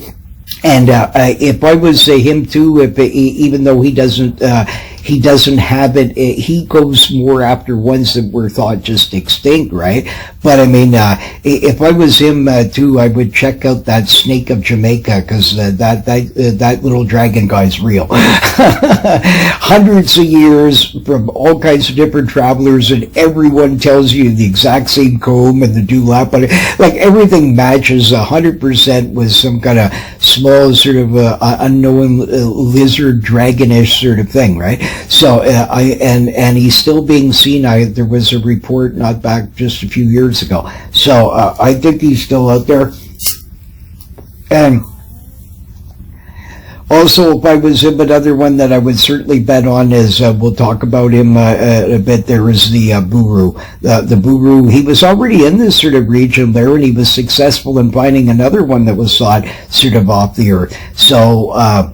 And if I was him too, even though he doesn't have it, he goes more after ones that were thought just extinct, right? But I mean, if I was him too, I would check out that snake of Jamaica, because that little dragon guy's real. Hundreds of years from all kinds of different travelers, and everyone tells you the exact same comb and the dewlap, but like everything matches 100% with some kind of small sort of unknown lizard dragonish sort of thing, right? So and he's still being seen. There was a report not back just a few years ago. So I think he's still out there. And also, if I was him, another one that I would certainly bet on is, we'll talk about him a bit, there is the Buru. The Buru, he was already in this sort of region there, and he was successful in finding another one that was thought sort of off the earth. So,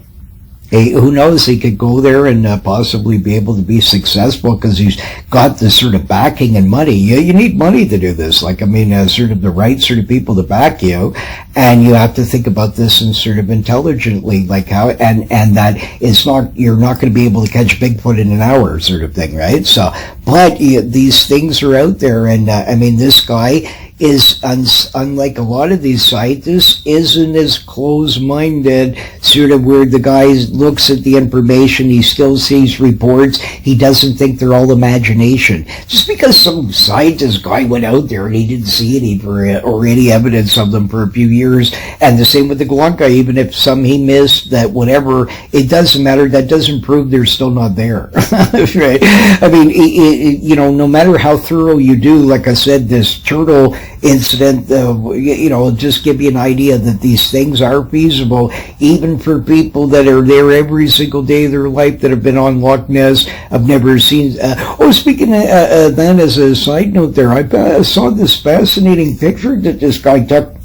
who knows, he could go there and possibly be able to be successful, because he's got this sort of backing and money. You need money to do this. Like, I mean, sort of the right sort of people to back you, and you have to think about this and sort of intelligently, like how, and that it's not, you're not going to be able to catch Bigfoot in an hour sort of thing, right? So, but these things are out there, and I mean, this guy is, unlike a lot of these scientists, isn't as close-minded, sort of where the guy looks at the information, he still sees reports, he doesn't think they're all imagination. Just because some scientist guy went out there and he didn't see any or any evidence of them for a few years, and the same with the Glonk guy, even if some he missed, that whatever, it doesn't matter, that doesn't prove they're still not there. Right? I mean, no matter how thorough you do, like I said, this turtle incident, just give you an idea that these things are feasible, even for people that are there every single day of their life, that have been on Loch Ness. I've never seen, speaking of that, as a side note there, I saw this fascinating picture that this guy took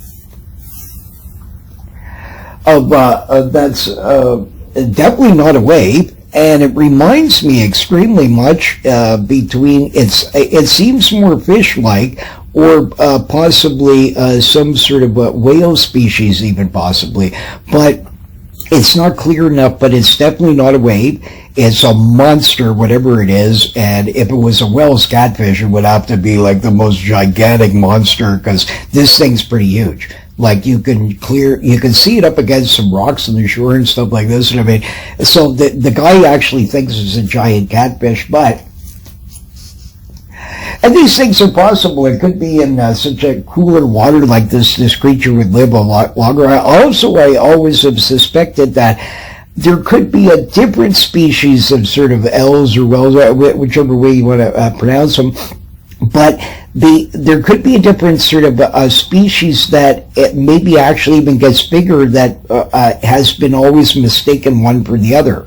of, that's definitely not a wave, and it reminds me extremely much between, it seems more fish-like, or possibly some sort of whale species, even possibly. But It's not clear enough, but it's definitely not a wave. It's a monster, whatever it is. And if it was a Wells catfish, it would have to be like the most gigantic monster, because this thing's pretty huge. Like you can see it up against some rocks on the shore and stuff like this. And I mean, so the guy actually thinks it's a giant catfish, and these things are possible. It could be in such a cooler water like this creature would live a lot longer. I always have suspected that there could be a different species of sort of elves or whales, whichever way you want to pronounce them. But there could be a different sort of species that it maybe actually even gets bigger, that has been always mistaken one for the other.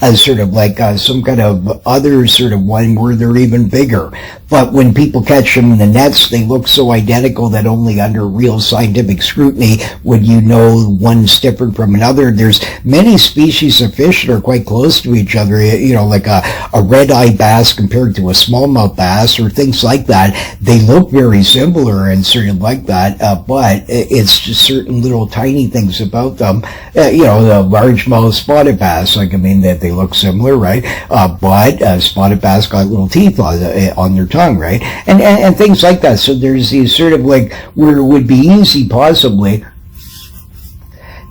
As sort of like some kind of other sort of one where they're even bigger. But when people catch them in the nets, they look so identical that only under real scientific scrutiny would you know one's different from another. There's many species of fish that are quite close to each other, you know, like a red-eye bass compared to a smallmouth bass or things like that. They look very similar and sort of like that, but it's just certain little tiny things about them. You know, the largemouth spotted bass, like, I mean, that they look similar, right? But spotted bass got little teeth on their tongue, right? And things like that. So there's these sort of like, where it would be easy possibly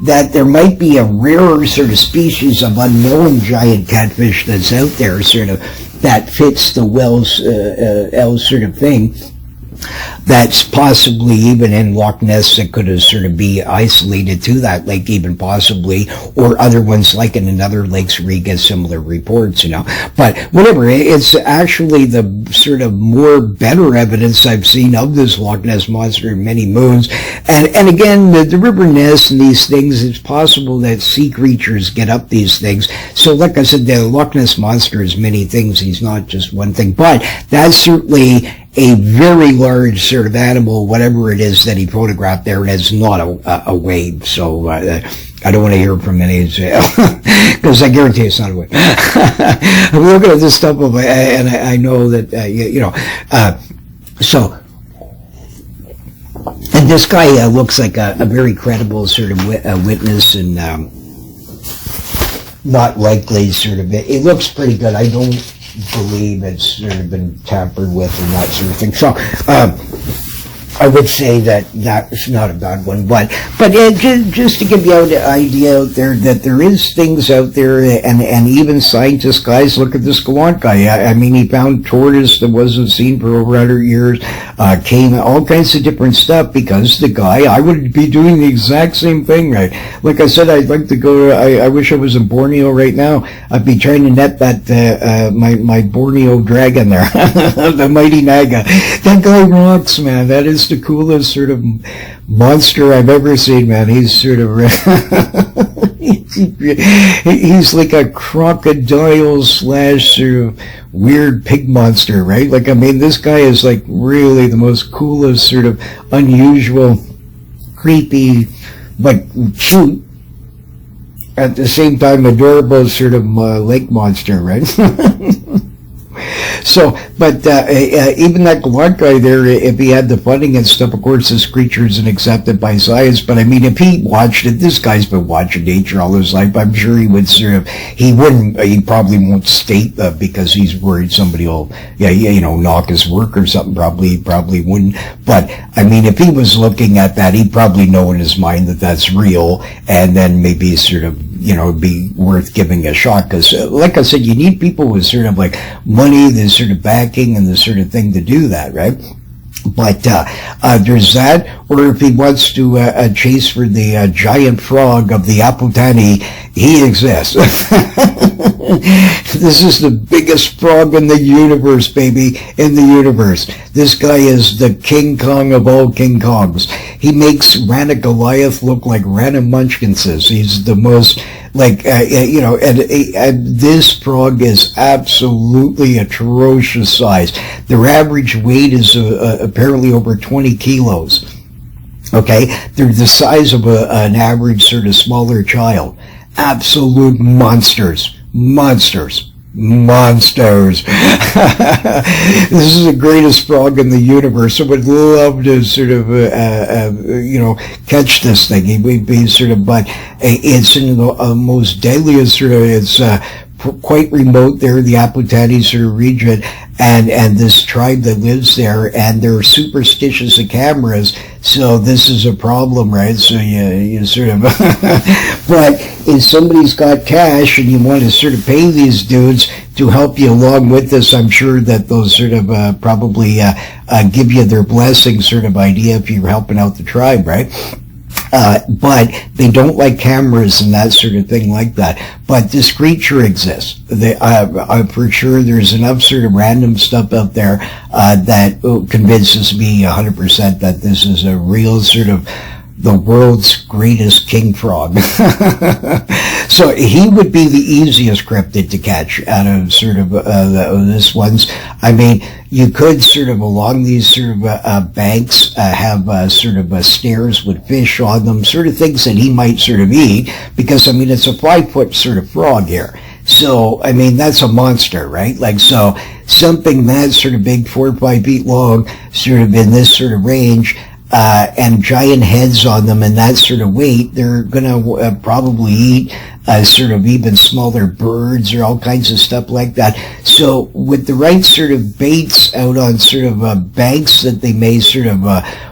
that there might be a rarer sort of species of unknown giant catfish that's out there, sort of, that fits the Wells Elves sort of thing. That's possibly even in Loch Ness that could have sort of be isolated to that lake, even possibly, or other ones like in another lakes where you get similar reports, you know. But whatever, it's actually the sort of more better evidence I've seen of this Loch Ness monster in many moons. And again, the river Ness and these things, it's possible that sea creatures get up these things. So like I said, the Loch Ness monster is many things. He's not just one thing, but that's certainly a very large sort of animal, whatever it is that he photographed there, and it's not a wave. So I don't want to hear from any, because I guarantee it's not a wave. I'm looking at this stuff, and I know that, you know, so, and this guy looks like a very credible sort of witness, and not likely sort of, it looks pretty good. I don't believe it's sort of been tampered with and that sort of thing. So I would say that that's not a bad one, but just to give you an idea out there that there is things out there, and even scientists, guys, look at this Gallant guy. I mean, he found tortoise that wasn't seen for over 100 years, came all kinds of different stuff, because the guy, I would be doing the exact same thing, right? Like I said, I'd like to go to, I wish I was in Borneo right now. I'd be trying to net that, my Borneo dragon there, the mighty Naga. That guy rocks, man. That is the coolest sort of monster I've ever seen, man. He's sort of he's like a crocodile / sort of weird pig monster, right? Like, I mean, this guy is like really the most coolest sort of unusual, creepy, but cute at the same time adorable sort of lake monster, right? So, but even that Gallant guy there, if he had the funding and stuff, of course, this creature isn't accepted by science. But I mean, if he watched it, this guy's been watching nature all his life. I'm sure he would sort of, he probably won't state that because he's worried somebody will, you know, knock his work or something. Probably wouldn't. But I mean, if he was looking at that, he'd probably know in his mind that that's real, and then maybe sort of, you know, be worth giving a shot. Because, like I said, you need people with sort of like money, this sort of backing and the sort of thing to do that, right? But there's that. Or if he wants to chase for the giant frog of the Aputani, he exists. This is the biggest frog in the universe, baby, in the universe. This guy is the King Kong of all King Kongs. He makes Rana Goliath look like Rana Munchkinses. He's the most, like, you know, and this frog is absolutely atrocious size. Their average weight is apparently over 20 kilos. Okay? They're the size of an average sort of smaller child. Absolute monsters. Monsters. monsters. This is the greatest frog in the universe. I would love to sort of, catch this thing. It would be sort of, but it's in the most deadliest sort of, it's quite remote there, the Aputani sort of region, and this tribe that lives there, and they're superstitious of cameras, so this is a problem, right? So you sort of, but if somebody's got cash and you want to sort of pay these dudes to help you along with this, I'm sure that those sort of probably give you their blessing sort of idea if you're helping out the tribe, right? But they don't like cameras and that sort of thing like that. But this creature exists. For sure there's enough sort of random stuff out there that convinces me 100% that this is a real sort of the world's greatest king frog. So he would be the easiest cryptid to catch out of sort of this ones. I mean, you could sort of along these sort of banks have sort of snares with fish on them, sort of things that he might sort of eat, because I mean it's a 5-foot sort of frog here. So I mean that's a monster, right? Like, so something that sort of big, 4 or 5 feet long, sort of in this sort of range, and giant heads on them and that sort of weight, they're gonna probably eat sort of even smaller birds or all kinds of stuff like that. So with the right sort of baits out on sort of banks that they may sort of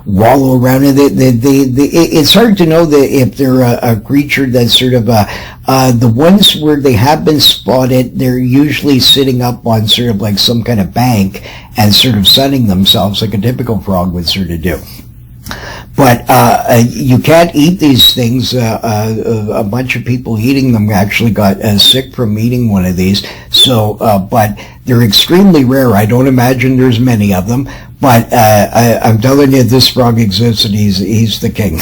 wallow around in, it's hard to know that if they're a creature that's sort of the ones where they have been spotted, they're usually sitting up on sort of like some kind of bank and sort of sunning themselves like a typical frog would sort of do. But you can't eat these things. A bunch of people eating them actually got sick from eating one of these. So, but they're extremely rare. I don't imagine there's many of them. But I'm telling you, this frog exists, and he's the king.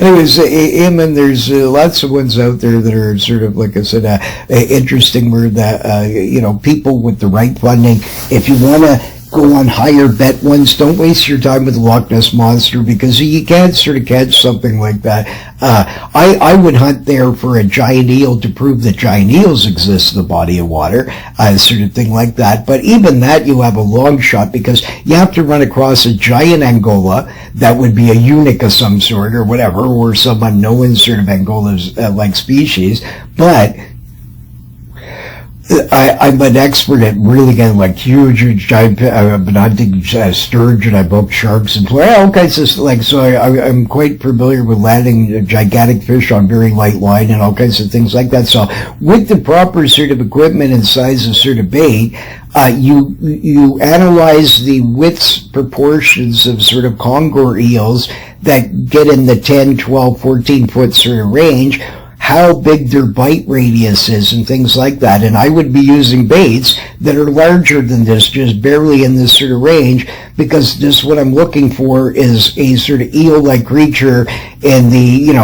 Anyways, him, and there's lots of ones out there that are sort of, like I said, interesting. Where that people with the right funding, if you want to go on higher bet ones, don't waste your time with the Loch Ness Monster, because you can't sort of catch something like that. I would hunt there for a giant eel to prove that giant eels exist in the body of water, sort of thing like that. But even that, you have a long shot, because you have to run across a giant Angola that would be a eunuch of some sort or whatever, or some unknown sort of Angola's like species. But I'm an expert at really getting like huge giant. I've been hunting sturgeon. I booked sharks and all kinds of like. So I'm quite familiar with landing gigantic fish on very light line and all kinds of things like that. So with the proper sort of equipment and size of sort of bait, you analyze the widths proportions of sort of conger eels that get in the 10, 12, 14 foot sort of range, how big their bite radius is and things like that. And I would be using baits that are larger than this, just barely in this sort of range, because this, what I'm looking for is a sort of eel-like creature in the,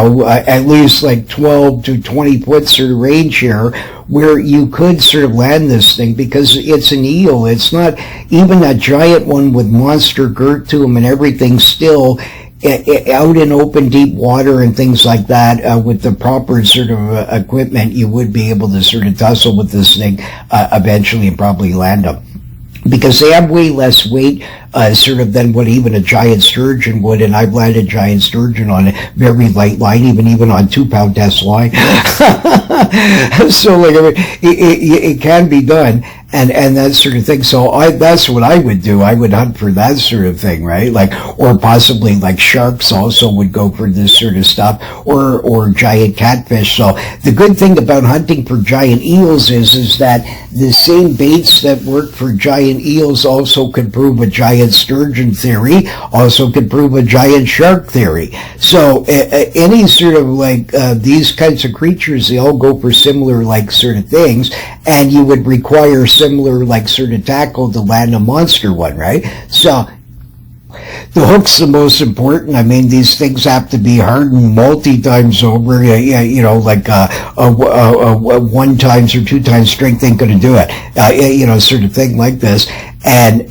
at least like 12 to 20 foot sort of range here, where you could sort of land this thing, because it's an eel. It's not even a giant one with monster girth to them and everything. Still, out in open deep water and things like that, with the proper sort of equipment, you would be able to sort of tussle with this thing eventually and probably land them, because they have way less weight sort of than what even a giant sturgeon would. And I've landed giant sturgeon on a very light line, even on 2-pound test line. So like, I mean, it can be done. And that sort of thing. So that's what I would do. I would hunt for that sort of thing, right? Like, or possibly like sharks also would go for this sort of stuff, or giant catfish. So the good thing about hunting for giant eels is that the same baits that work for giant eels also could prove a giant sturgeon theory, also could prove a giant shark theory. So any sort of like these kinds of creatures, they all go for similar like sort of things, and you would require similar like sort of tackle to land a monster one, right? So the hook's the most important. I mean, these things have to be hardened multi-times over. Like a 1 times or 2 times strength ain't going to do it. Sort of thing like this. And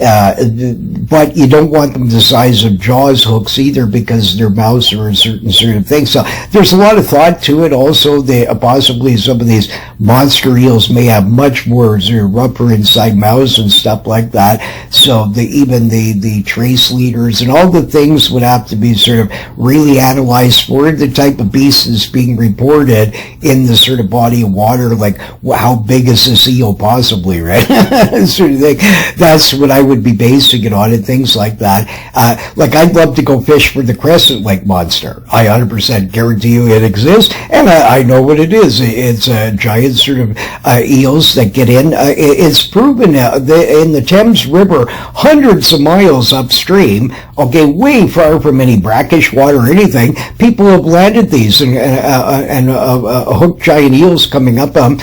but you don't want them the size of Jaws hooks either, because their mouths are a certain sort of thing. So there's a lot of thought to it. Also, possibly some of these monster eels may have much more sort of rougher inside mouths and stuff like that. So even the trace leaders and all the things would have to be sort of really analyzed for the type of beast that's being reported in the sort of body of water. Like, how big is this eel possibly, right? Sort of thing. That's what I would be basing it on, and things like that. Like, I'd love to go fish for the crescent lake monster. I 100% guarantee you it exists, and I know what it is. It's a giant sort of eels that get in. It's proven in the Thames River, hundreds of miles upstream, okay, way far from any brackish water or anything, people have landed these and hooked giant eels coming up them.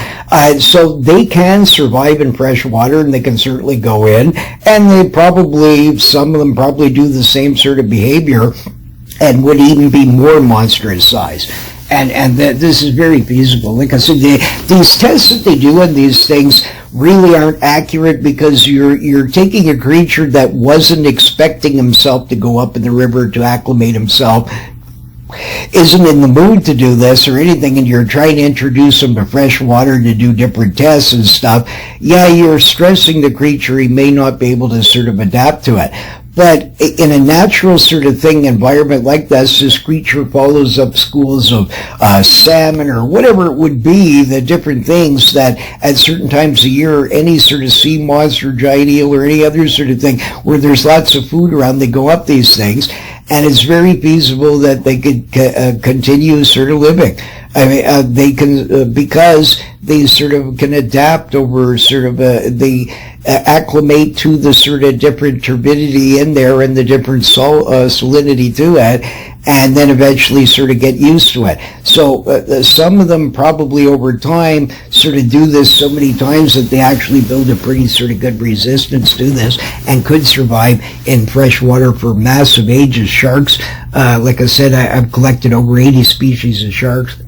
So they can survive in fresh water, and they can certainly go in, and some of them probably do the same sort of behavior and would even be more monstrous size. And this is very feasible. Like I said, these tests that they do on these things really aren't accurate, because you're taking a creature that wasn't expecting himself to go up in the river to acclimate himself, isn't in the mood to do this or anything, and you're trying to introduce him to fresh water to do different tests and stuff. Yeah, you're stressing the creature. He may not be able to sort of adapt to it. But in a natural sort of thing, environment like this creature follows up schools of salmon or whatever it would be, the different things that at certain times of year, any sort of sea monster, giant eel, or any other sort of thing where there's lots of food around, they go up these things. And it's very feasible that they could continue sort of living. I mean, they can, because they sort of can adapt over sort of, they acclimate to the sort of different turbidity in there and the different salinity to it, and then eventually sort of get used to it. So some of them probably over time sort of do this so many times that they actually build a pretty sort of good resistance to this and could survive in fresh water for massive ages. Sharks, like I said, I've collected over 80 species of sharks.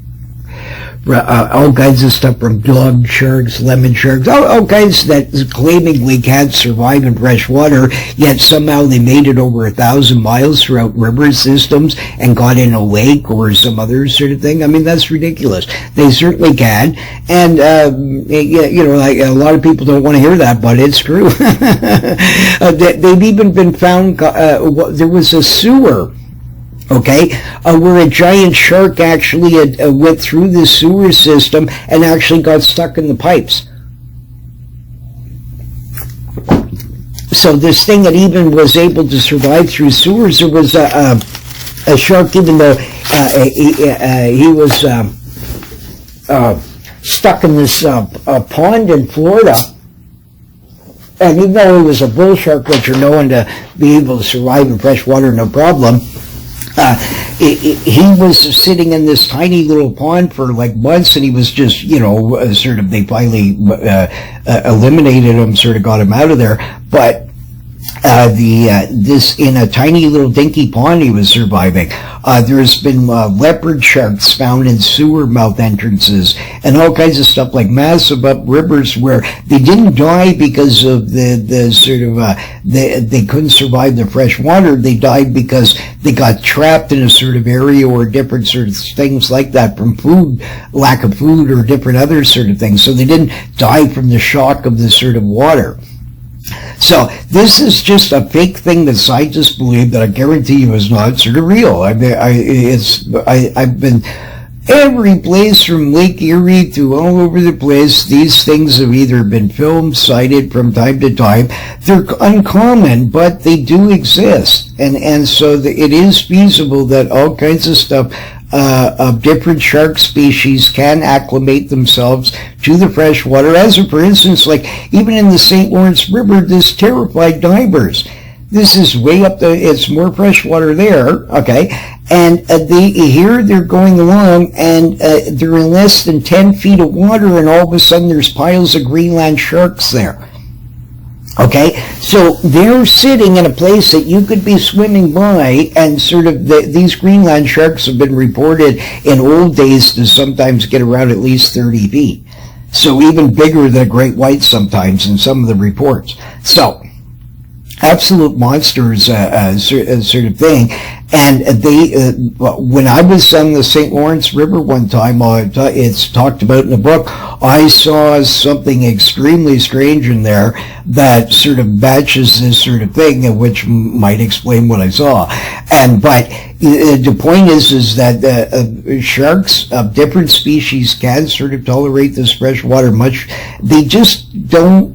All kinds of stuff, from dog sharks, lemon sharks, all kinds that claimingly can't survive in fresh water, yet somehow they made it over 1,000 miles throughout river systems and got in a lake or some other sort of thing. I mean, that's ridiculous. They certainly can, and you know, like, a lot of people don't want to hear that, but it's true. They've even been found. There was a sewer, okay, where a giant shark actually went through the sewer system and actually got stuck in the pipes. So this thing that even was able to survive through sewers, there was a shark, even though he was stuck in this pond in Florida. And even though he was a bull shark, which are known to be able to survive in fresh water, no problem, he was sitting in this tiny little pond for like months, and he was just, you know, sort of, they finally eliminated him, sort of got him out of there. But this, in a tiny little dinky pond, he was surviving. There's been leopard sharks found in sewer mouth entrances and all kinds of stuff, like massive up rivers, where they didn't die because of the sort of they couldn't survive the fresh water. They died because they got trapped in a sort of area or different sort of things like that, from food, lack of food, or different other sort of things. So they didn't die from the shock of the sort of water. So this is just a fake thing that scientists believe, that I guarantee you is not sort of real. I mean, I've been every place from Lake Erie to all over the place. These things have either been filmed, cited from time to time. They're uncommon, but they do exist, and so it is feasible that all kinds of stuff of different shark species can acclimate themselves to the fresh water. As for instance, like even in the St. Lawrence River, this terrified divers. This is way up it's more fresh water there, okay? And here they're going along, and they're in less than 10 feet of water, and all of a sudden there's piles of Greenland sharks there. Okay, so they're sitting in a place that you could be swimming by, and sort of these Greenland sharks have been reported in old days to sometimes get around at least 30 feet. So even bigger than a great white sometimes in some of the reports. So absolute monsters, sort of thing. And they, when I was on the St. Lawrence River one time, it's talked about in the book, I saw something extremely strange in there that sort of matches this sort of thing, which might explain what I saw. But the point is that sharks of different species can sort of tolerate this fresh water much. They just don't,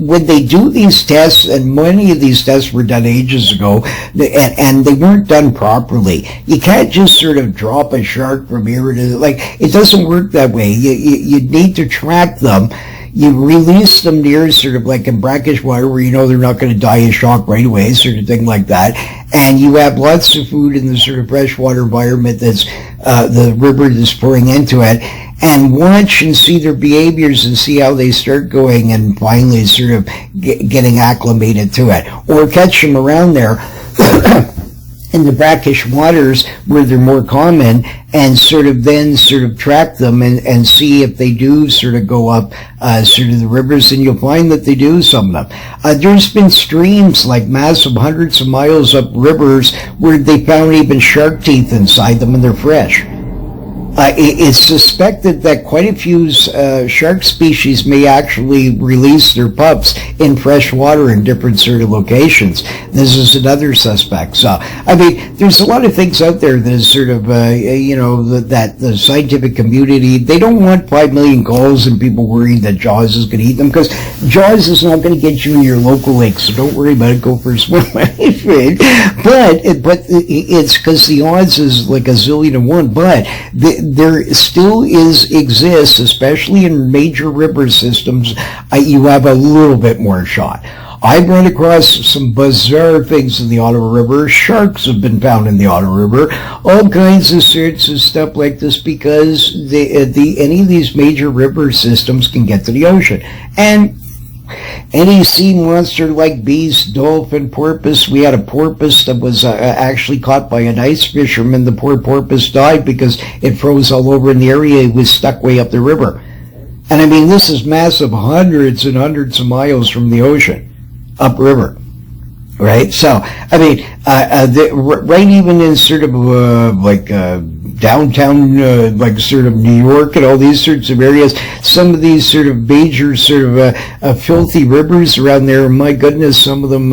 when they do these tests, and many of these tests were done ages ago, and they weren't done properly. You can't just sort of drop a shark from here to, like, it doesn't work that way. You need to track them. You release them near sort of like in brackish water where you know they're not going to die of shock right away, sort of thing like that. And you have lots of food in the sort of freshwater environment that's the river that's pouring into it, and watch and see their behaviors and see how they start going and finally sort of getting acclimated to it. Or catch them around there in the brackish waters where they're more common, and sort of track them and see if they do sort of go up sort of the rivers, and you'll find that they do, some of them. There's been streams like massive hundreds of miles up rivers where they found even shark teeth inside them, and they're fresh. It's suspected that quite a few shark species may actually release their pups in fresh water in different sort of locations. This is another suspect. So, I mean, there's a lot of things out there that is sort of, that the scientific community, they don't want 5 million calls and people worried that Jaws is going to eat them, because Jaws is not going to get you in your local lake, so don't worry about it. Go for a swim. But it's because the odds is like a zillion to one, but there still exists, especially in major river systems, you have a little bit more shot. I've run across some bizarre things in the Ottawa River. Sharks have been found in the Ottawa River. All kinds of sorts of stuff like this, because any of these major river systems can get to the ocean. And any sea monster like beast, dolphin, porpoise. We had a porpoise that was actually caught by an ice fisherman. The poor porpoise died because it froze all over in the area. It was stuck way up the river. And I mean, this is massive, hundreds and hundreds of miles from the ocean, upriver. Right? So, I mean, right even in sort of downtown, like sort of New York and all these sorts of areas, some of these sort of major sort of filthy rivers around there, my goodness, some of them,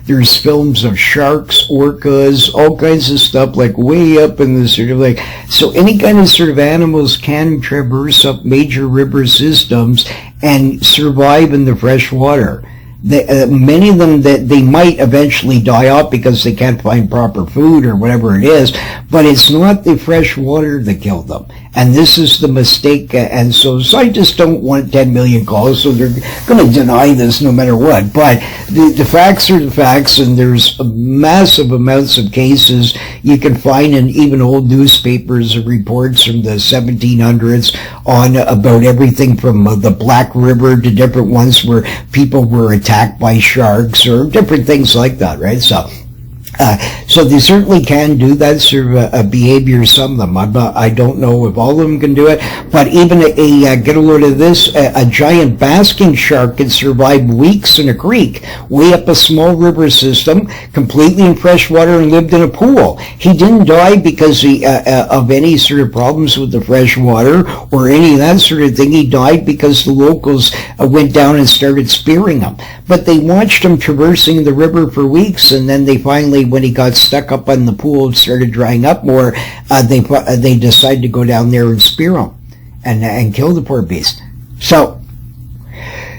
there's films of sharks, orcas, all kinds of stuff, like way up in the sort of like, so any kind of sort of animals can traverse up major river systems and survive in the fresh water. Many of them, that they might eventually die off because they can't find proper food or whatever it is, but it's not the fresh water that killed them. And this is the mistake, and so scientists don't want 10 million calls, so they're going to deny this no matter what. But the facts are the facts, and there's massive amounts of cases you can find in even old newspapers and reports from the 1700s on about everything from the Black River to different ones where people were attacked by sharks or different things like that, right? So they certainly can do that sort of behavior, some of them. I don't know if all of them can do it, but even get a load of this, a giant basking shark can survive weeks in a creek, way up a small river system, completely in fresh water, and lived in a pool. He didn't die because of any sort of problems with the fresh water or any of that sort of thing. He died because the locals went down and started spearing him. But they watched him traversing the river for weeks, and then they finally, when he got stuck up on the pool and started drying up more, they decided to go down there and spear him and kill the poor beast. So,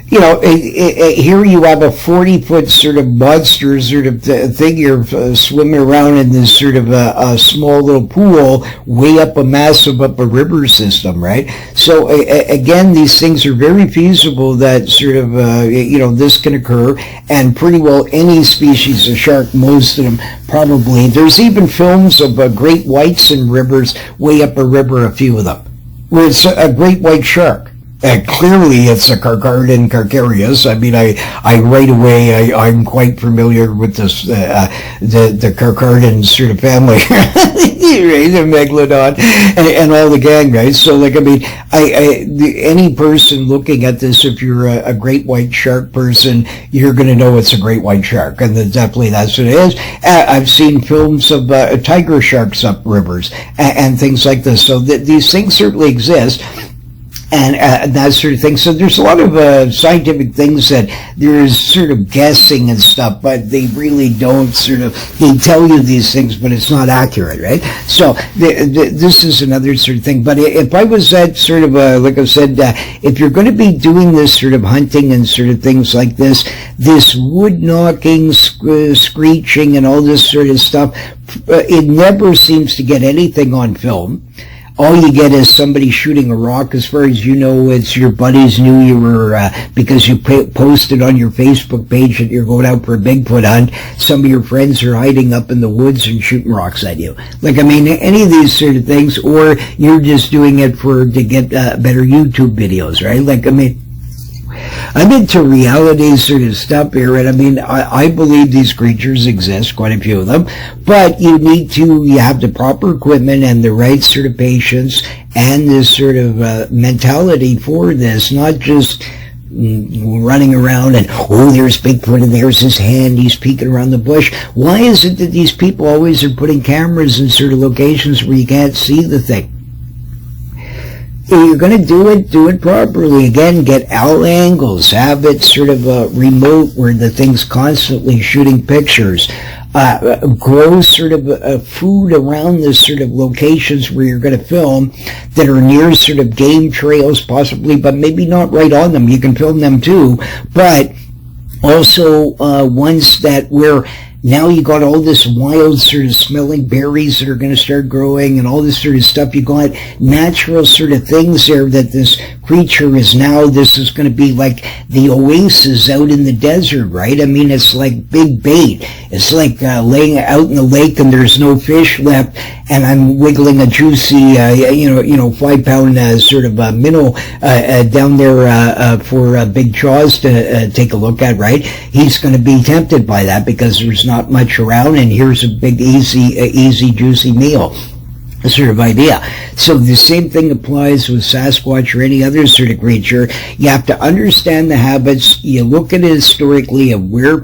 you know, here you have a 40-foot sort of monster sort of figure swimming around in this sort of a small little pool way up a massive up a river system, right? So again, these things are very feasible that sort of, this can occur, and pretty well any species of shark, most of them probably. There's even films of great whites in rivers way up a river, a few of them, where it's a great white shark. Clearly, it's a Carcardin carcarius. I mean, I right away, I'm quite familiar with this, the Carcardin sort of family, right? The Megalodon and all the gang, right? So, like, I mean, any person looking at this, if you're a great white shark person, you're going to know it's a great white shark, and definitely that's what it is. I've seen films of tiger sharks up rivers and things like this. So these things certainly exist. And that sort of thing. So there's a lot of scientific things that there's sort of guessing and stuff, but they really don't they tell you these things, but it's not accurate, right? So this is another sort of thing. But if I was that sort of, like I said, if you're going to be doing this sort of hunting and sort of things like this wood knocking, screeching, and all this sort of stuff, it never seems to get anything on film. All you get is somebody shooting a rock. As far as you know, it's your buddies knew you were, because you posted on your Facebook page that you're going out for a Bigfoot hunt. Some of your friends are hiding up in the woods and shooting rocks at you. Like, I mean, any of these sort of things, or you're just doing it to get better YouTube videos, right? Like, I mean, I'm into reality sort of stuff here, and I mean, I believe these creatures exist, quite a few of them, but you have the proper equipment and the right sort of patience and this sort of mentality for this, not just running around and, oh, there's Bigfoot and there's his hand, he's peeking around the bush. Why is it that these people always are putting cameras in sort of locations where you can't see the thing? If you're going to do it properly. Again, get out angles, have it sort of remote where the thing's constantly shooting pictures. Grow sort of food around this sort of locations where you're going to film that are near sort of game trails possibly, but maybe not right on them. You can film them too, but also ones that where now you got all this wild sort of smelling berries that are going to start growing and all this sort of stuff. You got natural sort of things there that this creature is now, this is going to be like the oasis out in the desert, right? I mean, it's like big bait. It's like laying out in the lake and there's no fish left and I'm wiggling a juicy, 5-pound sort of minnow down there for Big Jaws to take a look at, right? He's going to be tempted by that because there's not much around and here's a big, easy, juicy meal. Sort of idea. So the same thing applies with Sasquatch or any other sort of creature. You have to understand the habits. You look at it historically of where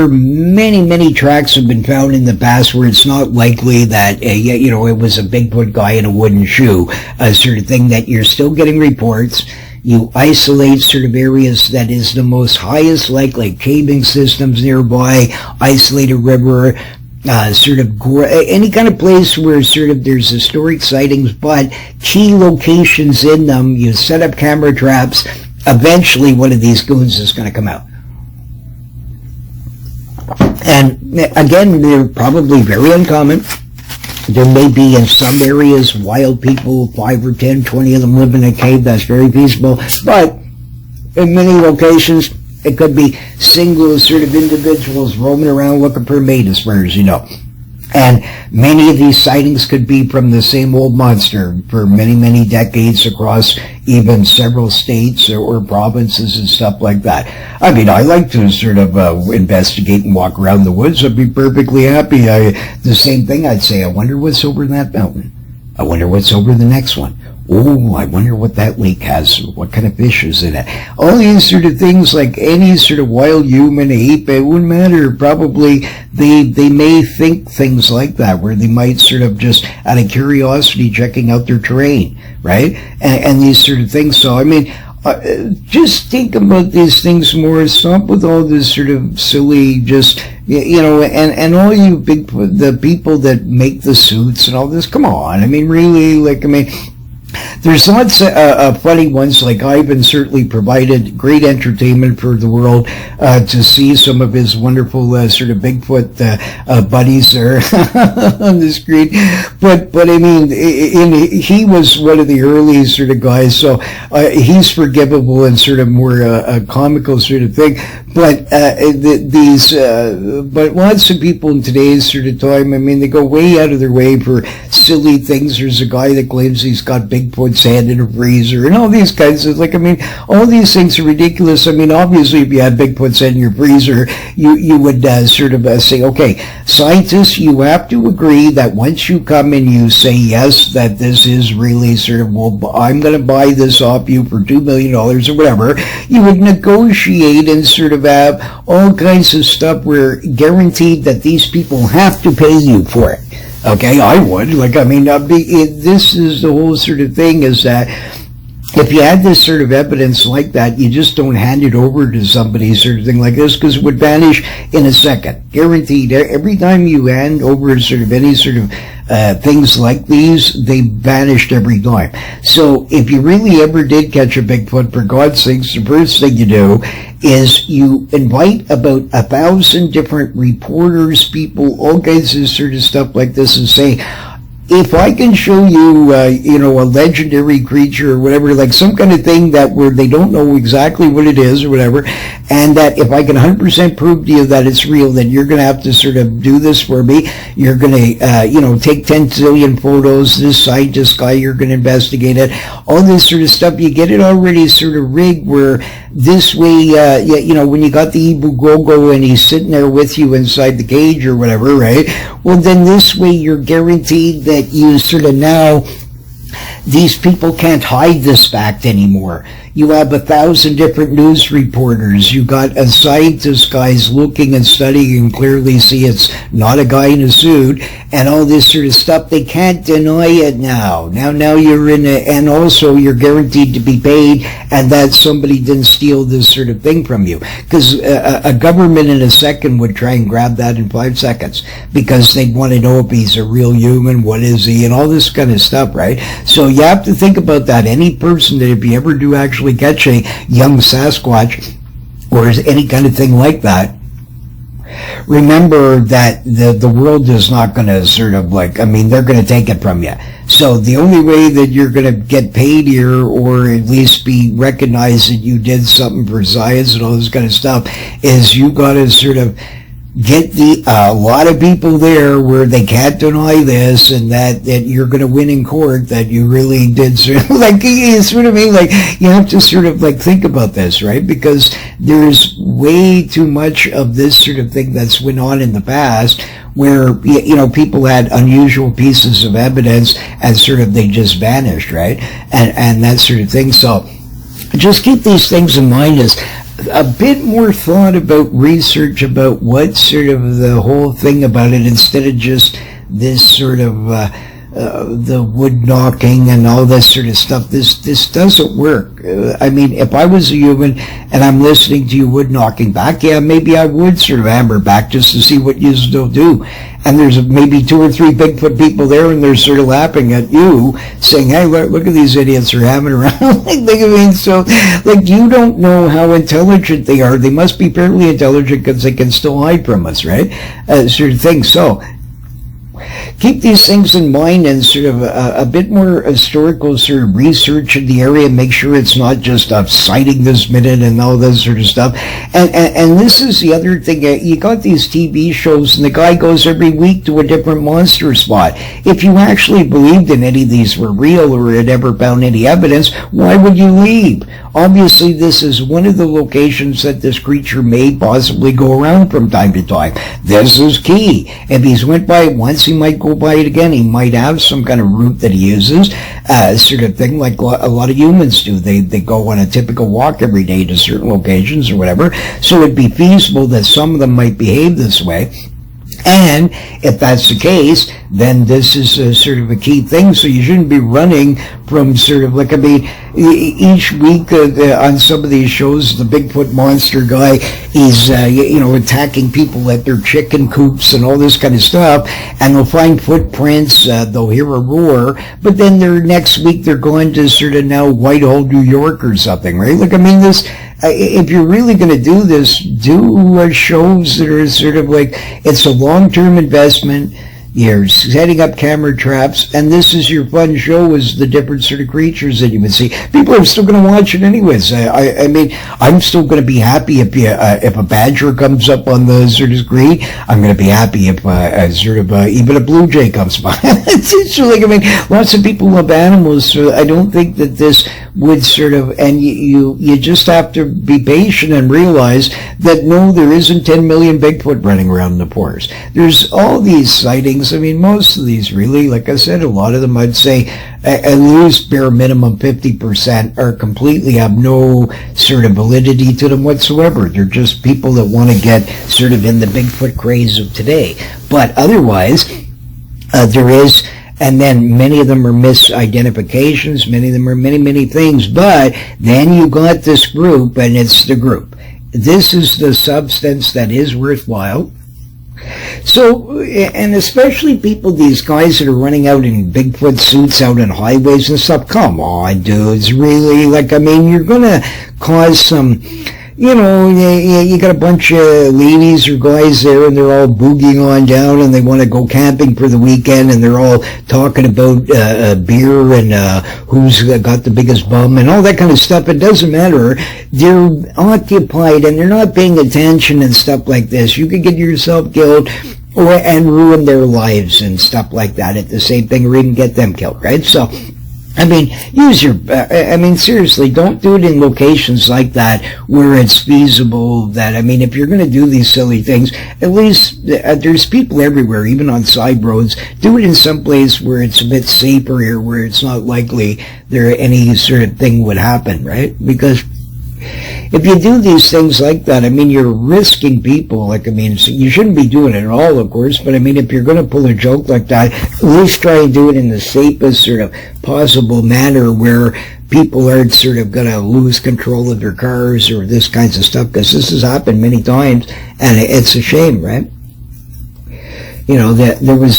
many tracks have been found in the past where it's not likely that, it was a Bigfoot guy in a wooden shoe, sort of thing, that you're still getting reports. You isolate sort of areas that is the most highest likely, caving systems nearby, isolate a river, any kind of place where sort of there's historic sightings, but key locations in them, you set up camera traps. Eventually one of these goons is going to come out. And again, they're probably very uncommon. There may be in some areas wild people, 5 or 10, 20 of them live in a cave. That's very feasible. But in many locations, it could be single sort of individuals roaming around looking for a mate, as far as you know. And many of these sightings could be from the same old monster for many decades across even several states or provinces and stuff like that. I mean, I like to sort of investigate and walk around the woods. I'd be perfectly happy. The same thing I'd say, I wonder what's over that mountain. I wonder what's over the next one. Oh, I wonder what that lake has. What kind of fish is in it? All these sort of things, like any sort of wild human, ape, it wouldn't matter. Probably they may think things like that, where they might sort of just out of curiosity checking out their terrain, right? And these sort of things. So, I mean, just think about these things more. Stop with all this sort of silly, just, and all you the people that make the suits and all this. Come on. I mean, really, there's lots of funny ones, like Ivan certainly provided great entertainment for the world to see some of his wonderful sort of Bigfoot buddies there on the screen. But I mean, he was one of the early sort of guys, so he's forgivable and sort of more a comical sort of thing. But but lots of people in today's sort of time, I mean, they go way out of their way for silly things. There's a guy that claims he's got Bigfoot's head in a freezer and all these kinds of, like, I mean, all these things are ridiculous. I mean, obviously, if you had Bigfoot's head in your freezer, you would sort of say, okay, scientists, you have to agree that once you come and you say, yes, that this is really sort of, well, I'm going to buy this off you for $2 million or whatever, you would negotiate and sort of have all kinds of stuff where guaranteed that these people have to pay you for it. Okay, I would. Like, I mean, this is the whole sort of thing, is that if you had this sort of evidence like that, you just don't hand it over to somebody sort of thing like this, because it would vanish in a second. Guaranteed. Every time you hand over sort of any sort of things like these, they vanished every time. So if you really ever did catch a Bigfoot, for God's sakes, the first thing you do is you invite about 1,000 different reporters, people, all kinds of sort of stuff like this, and say, if I can show you, a legendary creature or whatever, like some kind of thing that where they don't know exactly what it is or whatever, and that if I can 100% prove to you that it's real, then you're going to have to sort of do this for me. You're going to, take 10 zillion photos, this scientist guy, you're going to investigate it, all this sort of stuff. You get it already sort of rigged where this way, when you got the Ibu Gogo and he's sitting there with you inside the cage or whatever, right? Well, then this way you're guaranteed that you sort of now, these people can't hide this fact anymore. You have 1,000 different news reporters. You got a scientist guys looking and studying and clearly see it's not a guy in a suit and all this sort of stuff. They can't deny it now. Now you're in and also you're guaranteed to be paid, and that somebody didn't steal this sort of thing from you. Because a government in a second would try and grab that in 5 seconds because they'd want to know if he's a real human, what is he, and all this kind of stuff, right? So you have to think about that. Any person that if you ever do actually catch a young Sasquatch or any kind of thing like that, remember that the world is not going to sort of like, I mean, they're going to take it from you. So the only way that you're going to get paid here, or at least be recognized that you did something for science and all this kind of stuff, is you got to sort of get a lot of people there where they can't deny this, and that you're going to win in court, that you really did sort of like, you sort of mean, like, you have to sort of like think about this, right? Because there's way too much of this sort of thing that's went on in the past where, people had unusual pieces of evidence and sort of they just vanished, right? And that sort of thing. So just keep these things in mind, as a bit more thought about research about what sort of the whole thing about it, instead of just this sort of the wood knocking and all this sort of stuff. This doesn't work. I mean, if I was a human and I'm listening to you wood knocking back, yeah, maybe I would sort of hammer back just to see what you still do. And there's maybe 2 or 3 Bigfoot people there, and they're sort of laughing at you, saying, "Hey, look at these idiots are having around." So, like, you don't know how intelligent they are. They must be fairly intelligent because they can still hide from us, right? Sort of thing. So, keep these things in mind, and sort of a bit more historical sort of research in the area. Make sure it's not just a sighting this minute and all that sort of stuff. And this is the other thing. You got these TV shows, and the guy goes every week to a different monster spot. If you actually believed in any of these were real or had ever found any evidence, why would you leave? Obviously, this is one of the locations that this creature may possibly go around from time to time. This is key. If he's went by it once, he might go by it again. He might have some kind of route that he uses, sort of thing like a lot of humans do. They go on a typical walk every day to certain locations or whatever. So it'd be feasible that some of them might behave this way. And if that's the case, then this is sort of a key thing. So you shouldn't be running from sort of like, I mean, each week on some of these shows, the Bigfoot monster guy, he's, attacking people at their chicken coops and all this kind of stuff. And they'll find footprints, they'll hear a roar, but then next week they're going to sort of now Whitehall, New York or something, right? Like, I mean, this, if you're really going to do this, do shows that are sort of like, it's a long-term investment. You're setting up camera traps, and this is your fun show, is the different sort of creatures that you would see. People are still going to watch it anyways. I mean, I'm still going to be happy if a badger comes up on the sort of screen. I'm going to be happy if even a blue jay comes by. It's like, I mean, lots of people love animals, so I don't think that this would sort of, and you just have to be patient and realize that no, there isn't 10 million Bigfoot running around in the forest. There's all these sightings. I mean, most of these really, like I said, a lot of them, I'd say at least bare minimum 50% are completely have no sort of validity to them whatsoever. They're just people that want to get sort of in the Bigfoot craze of today. But otherwise, there is, and then many of them are misidentifications, many of them are many things. But then you got this group, and it's the group. This is the substance that is worthwhile. So, and especially people, these guys that are running out in Bigfoot suits out on highways and stuff, come on, dudes, really? Like, I mean, you're gonna cause some, you know, you got a bunch of ladies or guys there, and they're all boogieing on down, and they want to go camping for the weekend, and they're all talking about beer and who's got the biggest bum and all that kind of stuff. It doesn't matter. They're occupied, and they're not paying attention and stuff like this. You could get yourself killed and ruin their lives and stuff like that at the same thing, or even get them killed, right? So, I mean, use your, I mean, seriously, don't do it in locations like that where it's feasible that, I mean, if you're going to do these silly things, at least there's people everywhere, even on side roads. Do it in some place where it's a bit safer, or where it's not likely there any sort of thing would happen, right? Because if you do these things like that, I mean, you're risking people. Like, I mean, so you shouldn't be doing it at all, of course, but I mean, if you're going to pull a joke like that, at least try and do it in the safest sort of possible manner where people aren't sort of going to lose control of their cars or this kinds of stuff, because this has happened many times, and it's a shame, right? You know, that there was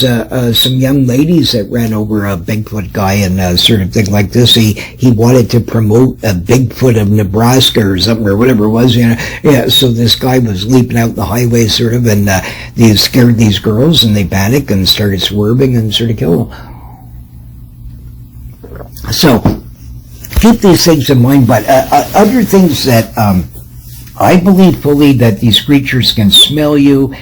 some young ladies that ran over a Bigfoot guy and sort of thing like this. He wanted to promote a Bigfoot of Nebraska or something, or whatever it was. You know, yeah. So this guy was leaping out the highway, sort of, and they scared these girls, and they panicked and started swerving and sort of killed them. So keep these things in mind. But other things that I believe fully that these creatures can smell you.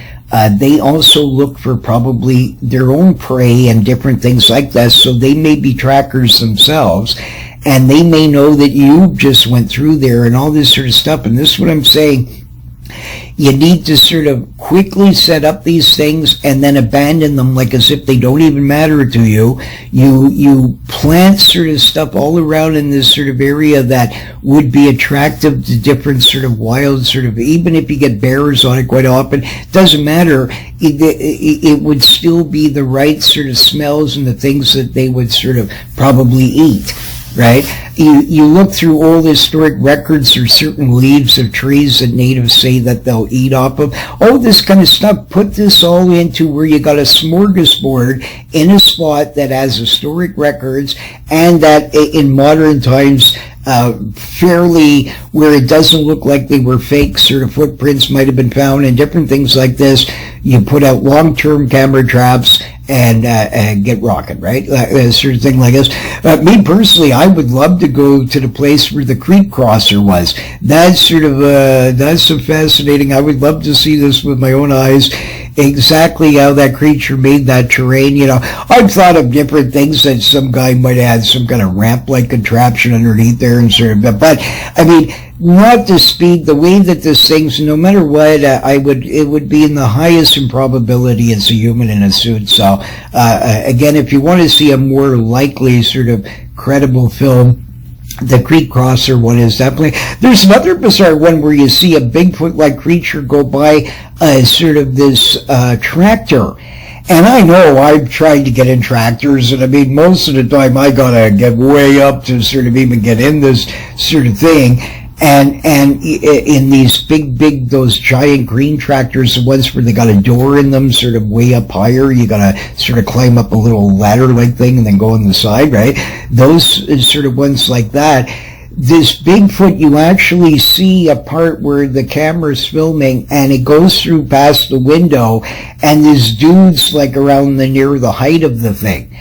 They also look for probably their own prey and different things like that, so they may be trackers themselves, and they may know that you just went through there and all this sort of stuff. And this is what I'm saying. You need to sort of quickly set up these things and then abandon them like as if they don't even matter to you. You plant sort of stuff all around in this sort of area that would be attractive to different sort of wild sort of, even if you get bears on it quite often, doesn't matter. It would still be the right sort of smells and the things that they would sort of probably eat. Right? You look through old historic records or certain leaves of trees that natives say that they'll eat off of. All this kind of stuff. Put this all into where you got a smorgasbord in a spot that has historic records, and that in modern times fairly, where it doesn't look like they were fake sort of footprints might have been found and different things like this. You put out long-term camera traps and get rocking, right? Sort of thing like this. Me personally, I would love to go to the place where the creek crosser was. That's sort of that's so fascinating. I would love to see this with my own eyes. Exactly how that creature made that terrain. You know, I've thought of different things that some guy might have had some kind of ramp-like contraption underneath there and sort of. But I mean, not the speed, the way that this thing's, no matter what, it would be in the highest improbability it's a human in a suit. So, again, if you want to see a more likely sort of credible film, the creek crosser one is definitely. There's another bizarre one where you see a Bigfoot-like creature go by sort of this tractor. And I know I've tried to get in tractors, and I mean, most of the time I gotta get way up to sort of even get in this sort of thing. And in these big, those giant green tractors, the ones where they got a door in them, sort of way up higher, you gotta sort of climb up a little ladder-like thing and then go on the side, right? Those sort of ones like that, this Bigfoot, you actually see a part where the camera's filming and it goes through past the window, and this dude's like around near the height of the thing.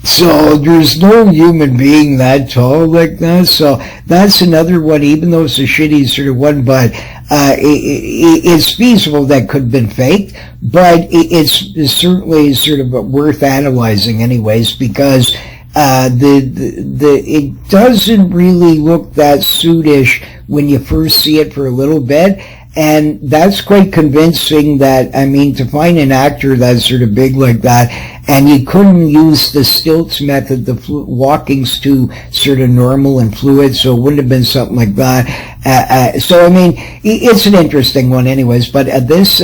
So there's no human being that tall like that. So that's another one, even though it's a shitty sort of one, but it's feasible that could have been faked, but it's certainly sort of worth analyzing anyways, because it doesn't really look that suitish when you first see it for a little bit. And that's quite convincing that, I mean, to find an actor that's sort of big like that, and you couldn't use the stilts method, the walking's too sort of normal and fluid, so it wouldn't have been something like that. So, I mean, it's an interesting one anyways, but this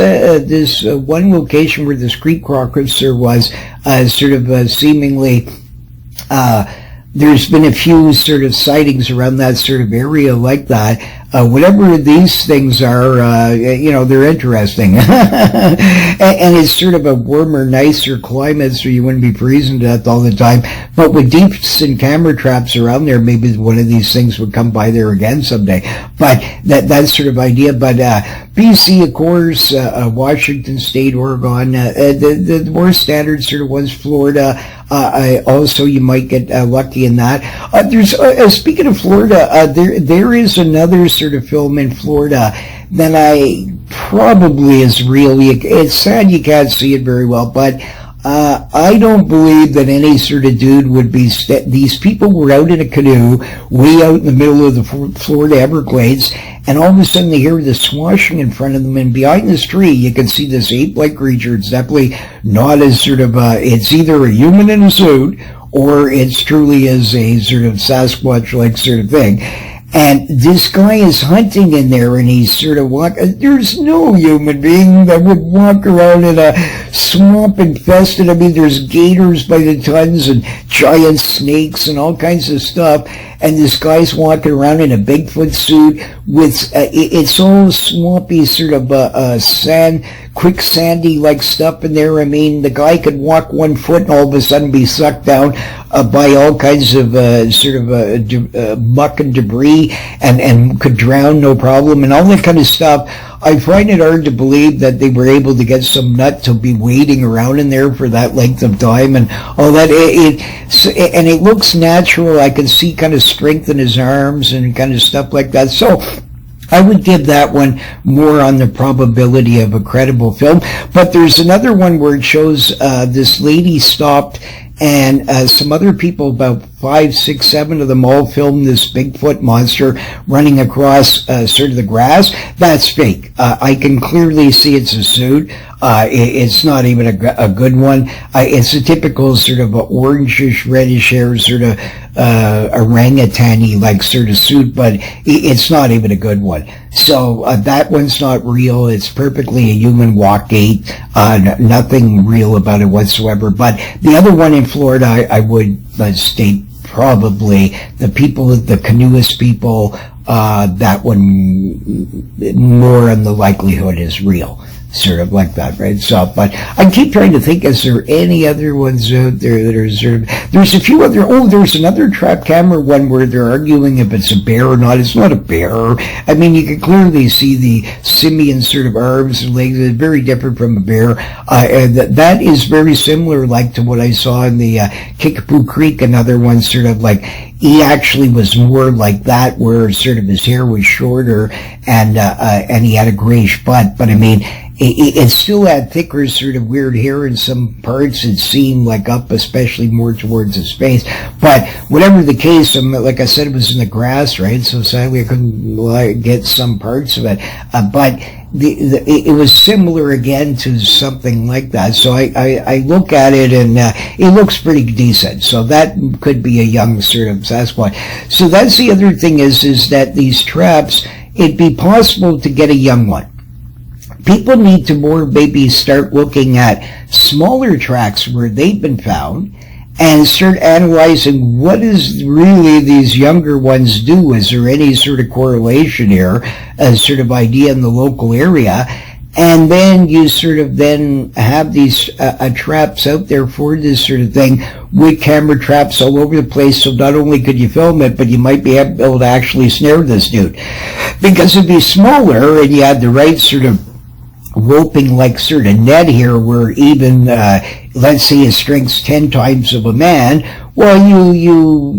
one location where this creek crocodile was, sort of seemingly, there's been a few sort of sightings around that sort of area like that. Whatever these things are, you know, they're interesting. And it's sort of a warmer, nicer climate, so you wouldn't be freezing to death all the time. But with decent camera traps around there, maybe one of these things would come by there again someday. But that sort of idea. But BC, of course, Washington State, Oregon, the more standard sort of ones, Florida. Also, you might get lucky in that. There's speaking of Florida, there is another sort of film in Florida that I probably is real. It's sad you can't see it very well, but I don't believe that any sort of dude would be. These people were out in a canoe, way out in the middle of the Florida Everglades, and all of a sudden they hear this swashing in front of them, and behind this tree you can see this ape-like creature. It's definitely not as sort of it's either a human in a suit, or it's truly is a sort of Sasquatch-like sort of thing. And this guy is hunting in there, and he's sort of walking. There's no human being that would walk around in a swamp infested. I mean, there's gators by the tons and giant snakes and all kinds of stuff. And this guy's walking around in a Bigfoot suit with, it's all swampy, sort of sand, quicksandy like stuff in there. I mean, the guy could walk 1 foot and all of a sudden be sucked down by all kinds of sort of muck and debris, and could drown no problem, and all that kind of stuff. I find it hard to believe that they were able to get some nut to be waiting around in there for that length of time and all that. And it looks natural. I can see kind of strength in his arms and kind of stuff like that. So I would give that one more on the probability of a credible film. But there's another one where it shows this lady stopped, and some other people, about 5, 6, 7 of them, all filmed this Bigfoot monster running across sort of the grass. That's fake. I can clearly see it's a suit. It's not even a good one. It's a typical sort of orangish, reddish hair, sort of orangutan-y like sort of suit, but it's not even a good one. So that one's not real. It's perfectly a human walk gait. Nothing real about it whatsoever. But the other one in Florida, I would state probably the people, the canoeist people, that one more on the likelihood is real. Sort of like that, right? So, but I keep trying to think, is there any other ones out there that are sort of, there's a few other, there's another trap camera one where they're arguing if it's a bear or not. It's not a bear. I mean, you can clearly see the simian sort of arms and legs. It's very different from a bear. And that is very similar, like to what I saw in the Kickapoo Creek, another one sort of like, he actually was more like that, where sort of his hair was shorter and he had a grayish butt. But I mean, it still had thicker sort of weird hair in some parts. It seemed like up, especially more towards his face. But whatever the case, like I said, it was in the grass, right? So sadly I couldn't get some parts of it. But it was similar again to something like that. So I look at it and it looks pretty decent. So that could be a young sort of Sasquatch. So that's the other thing is that these traps, it'd be possible to get a young one. People need to more maybe start looking at smaller tracks where they've been found and start analyzing what is really these younger ones do. Is there any sort of correlation here, a sort of idea in the local area? And then you sort of then have these traps out there for this sort of thing, with camera traps all over the place. So not only could you film it, but you might be able to actually snare this dude, because it'd be smaller, and you had the right sort of roping like sort of net here, where even let's say his strength's 10 times of a man. Well, you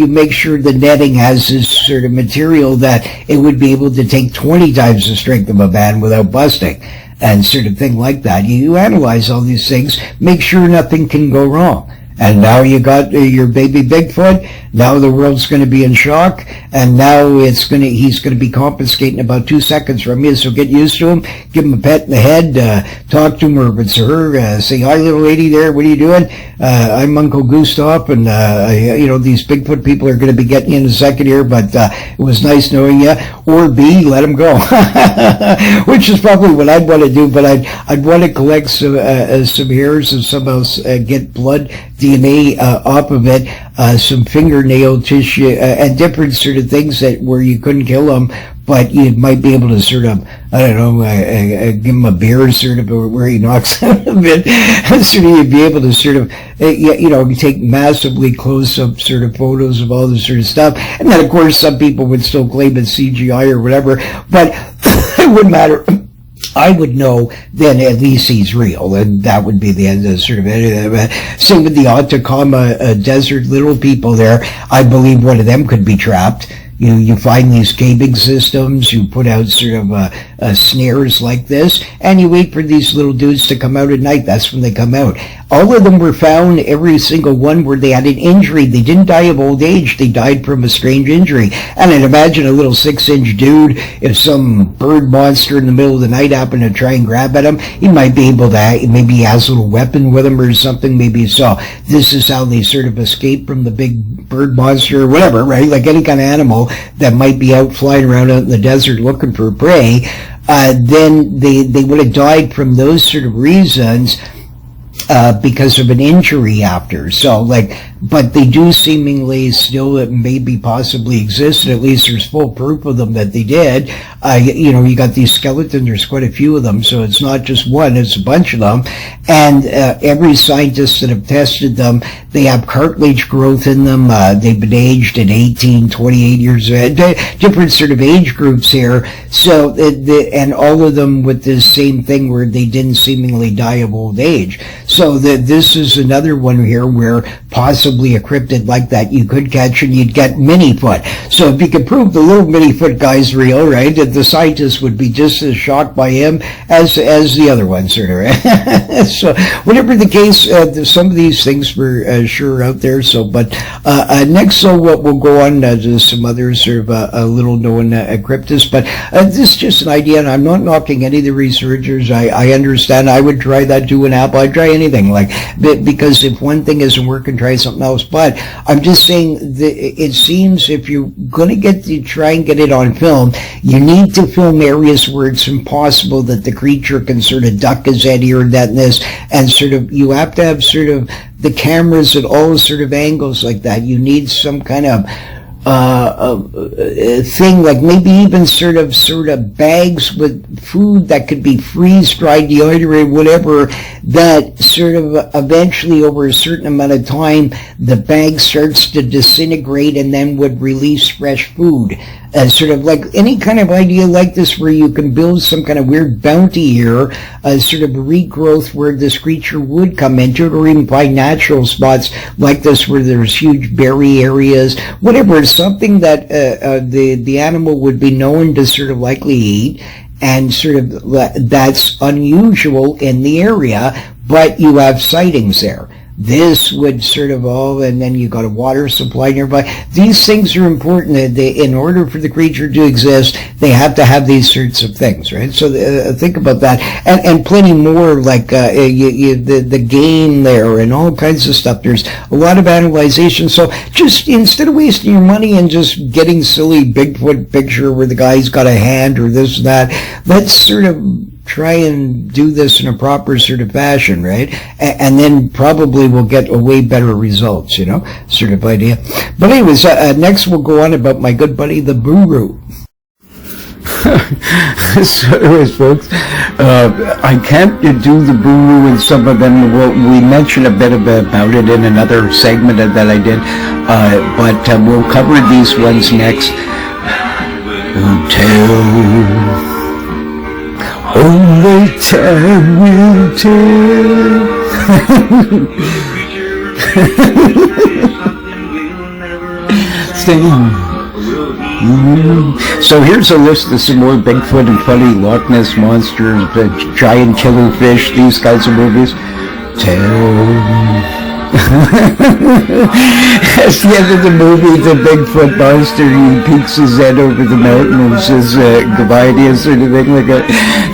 make sure the netting has this sort of material that it would be able to take 20 times the strength of a man without busting, and sort of thing like that. You analyze all these things, make sure nothing can go wrong. And now you got your baby Bigfoot. Now the world's going to be in shock, and now he's going to be confiscating about 2 seconds from you. So get used to him. Give him a pet in the head. Talk to him, or if it's her, say, "Hi, little lady there. What are you doing? I'm Uncle Gustav, and these Bigfoot people are going to be getting you in a second here, but it was nice knowing you." Or B, let him go, which is probably what I'd want to do. But I'd want to collect some hairs and somehow get blood DNA off of it, some fingernail tissue, and different sort of things where you couldn't kill them, but you might be able to sort of, I don't know, give him a beer sort of where he knocks out a bit, so you'd be able to sort of, take massively close-up sort of photos of all this sort of stuff. And then, of course, some people would still claim it's CGI or whatever, but it wouldn't matter. I would know then at least he's real, and that would be the end of sort of it. Same with the Atacama Desert little people there. I believe one of them could be trapped. You find these caving systems, you put out sort of snares like this, and you wait for these little dudes to come out at night. That's when they come out. All of them were found, every single one, where they had an injury. They didn't die of old age. They died from a strange injury. And I'd imagine a little 6-inch dude, if some bird monster in the middle of the night happened to try and grab at him, he might be able to, maybe he has a little weapon with him or something. Maybe so. This is how they sort of escape from the big bird monster or whatever, right? Like any kind of animal that might be out flying around out in the desert looking for prey. Then they would have died from those sort of reasons, because of an injury after. So, but they do seemingly still maybe possibly exist, and at least there's full proof of them that they did. You got these skeletons, there's quite a few of them, so it's not just one, it's a bunch of them. And every scientist that have tested them, they have cartilage growth in them. They've been aged at 18, 28 years of age, different sort of age groups here. So, and all of them with this same thing where they didn't seemingly die of old age. So this is another one here where possibly a cryptid like that you could catch, and you'd get Minifoot. So if you could prove the little Minifoot guy's real, right, the scientists would be just as shocked by him as the other ones, sort of, right? So whatever the case, some of these things were sure out there. So, but next, so what we'll go on to some other sort of little known cryptids. But this is just an idea, and I'm not knocking any of the researchers. I understand. I would try that to an apple. I'd try anything, because if one thing isn't working, try something else. But I'm just saying that it seems if you're going to try and get it on film, you need to film areas where it's impossible that the creature can sort of duck his head here and that and this, and sort of you have to have sort of the cameras at all sort of angles like that. You need some kind of thing, like maybe even sort of bags with food that could be freeze-dried, dehydrated, whatever, that sort of eventually over a certain amount of time the bag starts to disintegrate and then would release fresh food. Sort of like any kind of idea like this where you can build some kind of weird bounty here, sort of regrowth where this creature would come into it, or even find natural spots like this where there's huge berry areas, whatever, something that the animal would be known to sort of likely eat, and sort of that's unusual in the area, but you have sightings there. This would sort of and then you got a water supply nearby. These things are important. In order for the creature to exist, they have to have these sorts of things, right? So think about that, and plenty more, like the game there and all kinds of stuff. There's a lot of analyzation. So just instead of wasting your money and just getting silly Bigfoot picture where the guy's got a hand or this and that, let's sort of try and do this in a proper sort of fashion, right? And then probably we'll get a way better results, sort of idea. But anyways, next we'll go on about my good buddy, the Buru. So anyways, folks, I can't do the Buru and some of them. We mentioned a bit about it in another segment that I did, but we'll cover these ones next. Tell, only time will tell. So here's a list of some more Bigfoot and funny Loch Ness monsters, giant killer fish, these kinds of movies. At the end of the movie, the Bigfoot monster, he peeks his head over the mountain and says goodbye to you, sort of thing like that.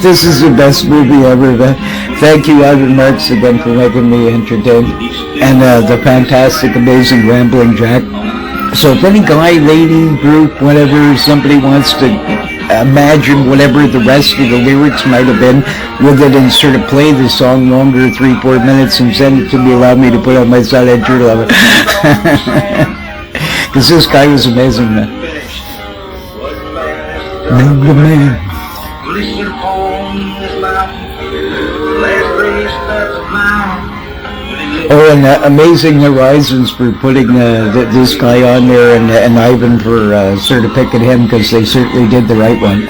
This is the best movie ever. Thank you, Ivan Marks, again for making me entertained. And the fantastic, amazing Rambling Jack. So if any guy, lady, group, whatever, somebody wants to imagine whatever the rest of the lyrics might have been with it and sort of play the song longer, 3-4 minutes, and send it to me, allow me to put on my silent journal of it. Because this guy was amazing, man. Number man. Oh, and Amazing Horizons for putting this guy on there, and Ivan for sort of picking him, because they certainly did the right one.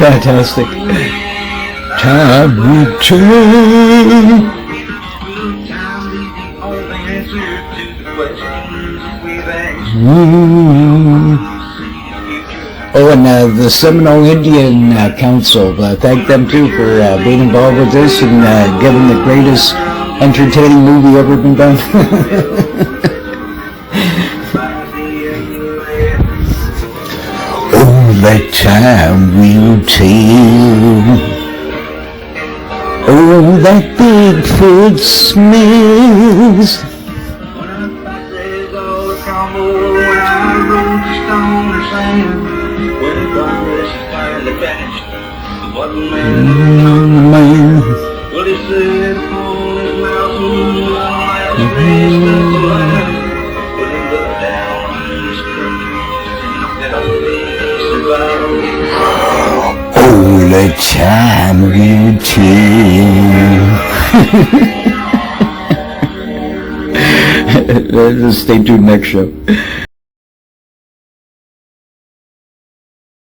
Fantastic. Time will tell. Oh, and the Seminole Indian Council, thank them too for being involved with this and giving the greatest entertaining movie ever been done. Oh, that time will tell. Oh, that Bigfoot smells. Man. All the time will tell. Stay tuned next show.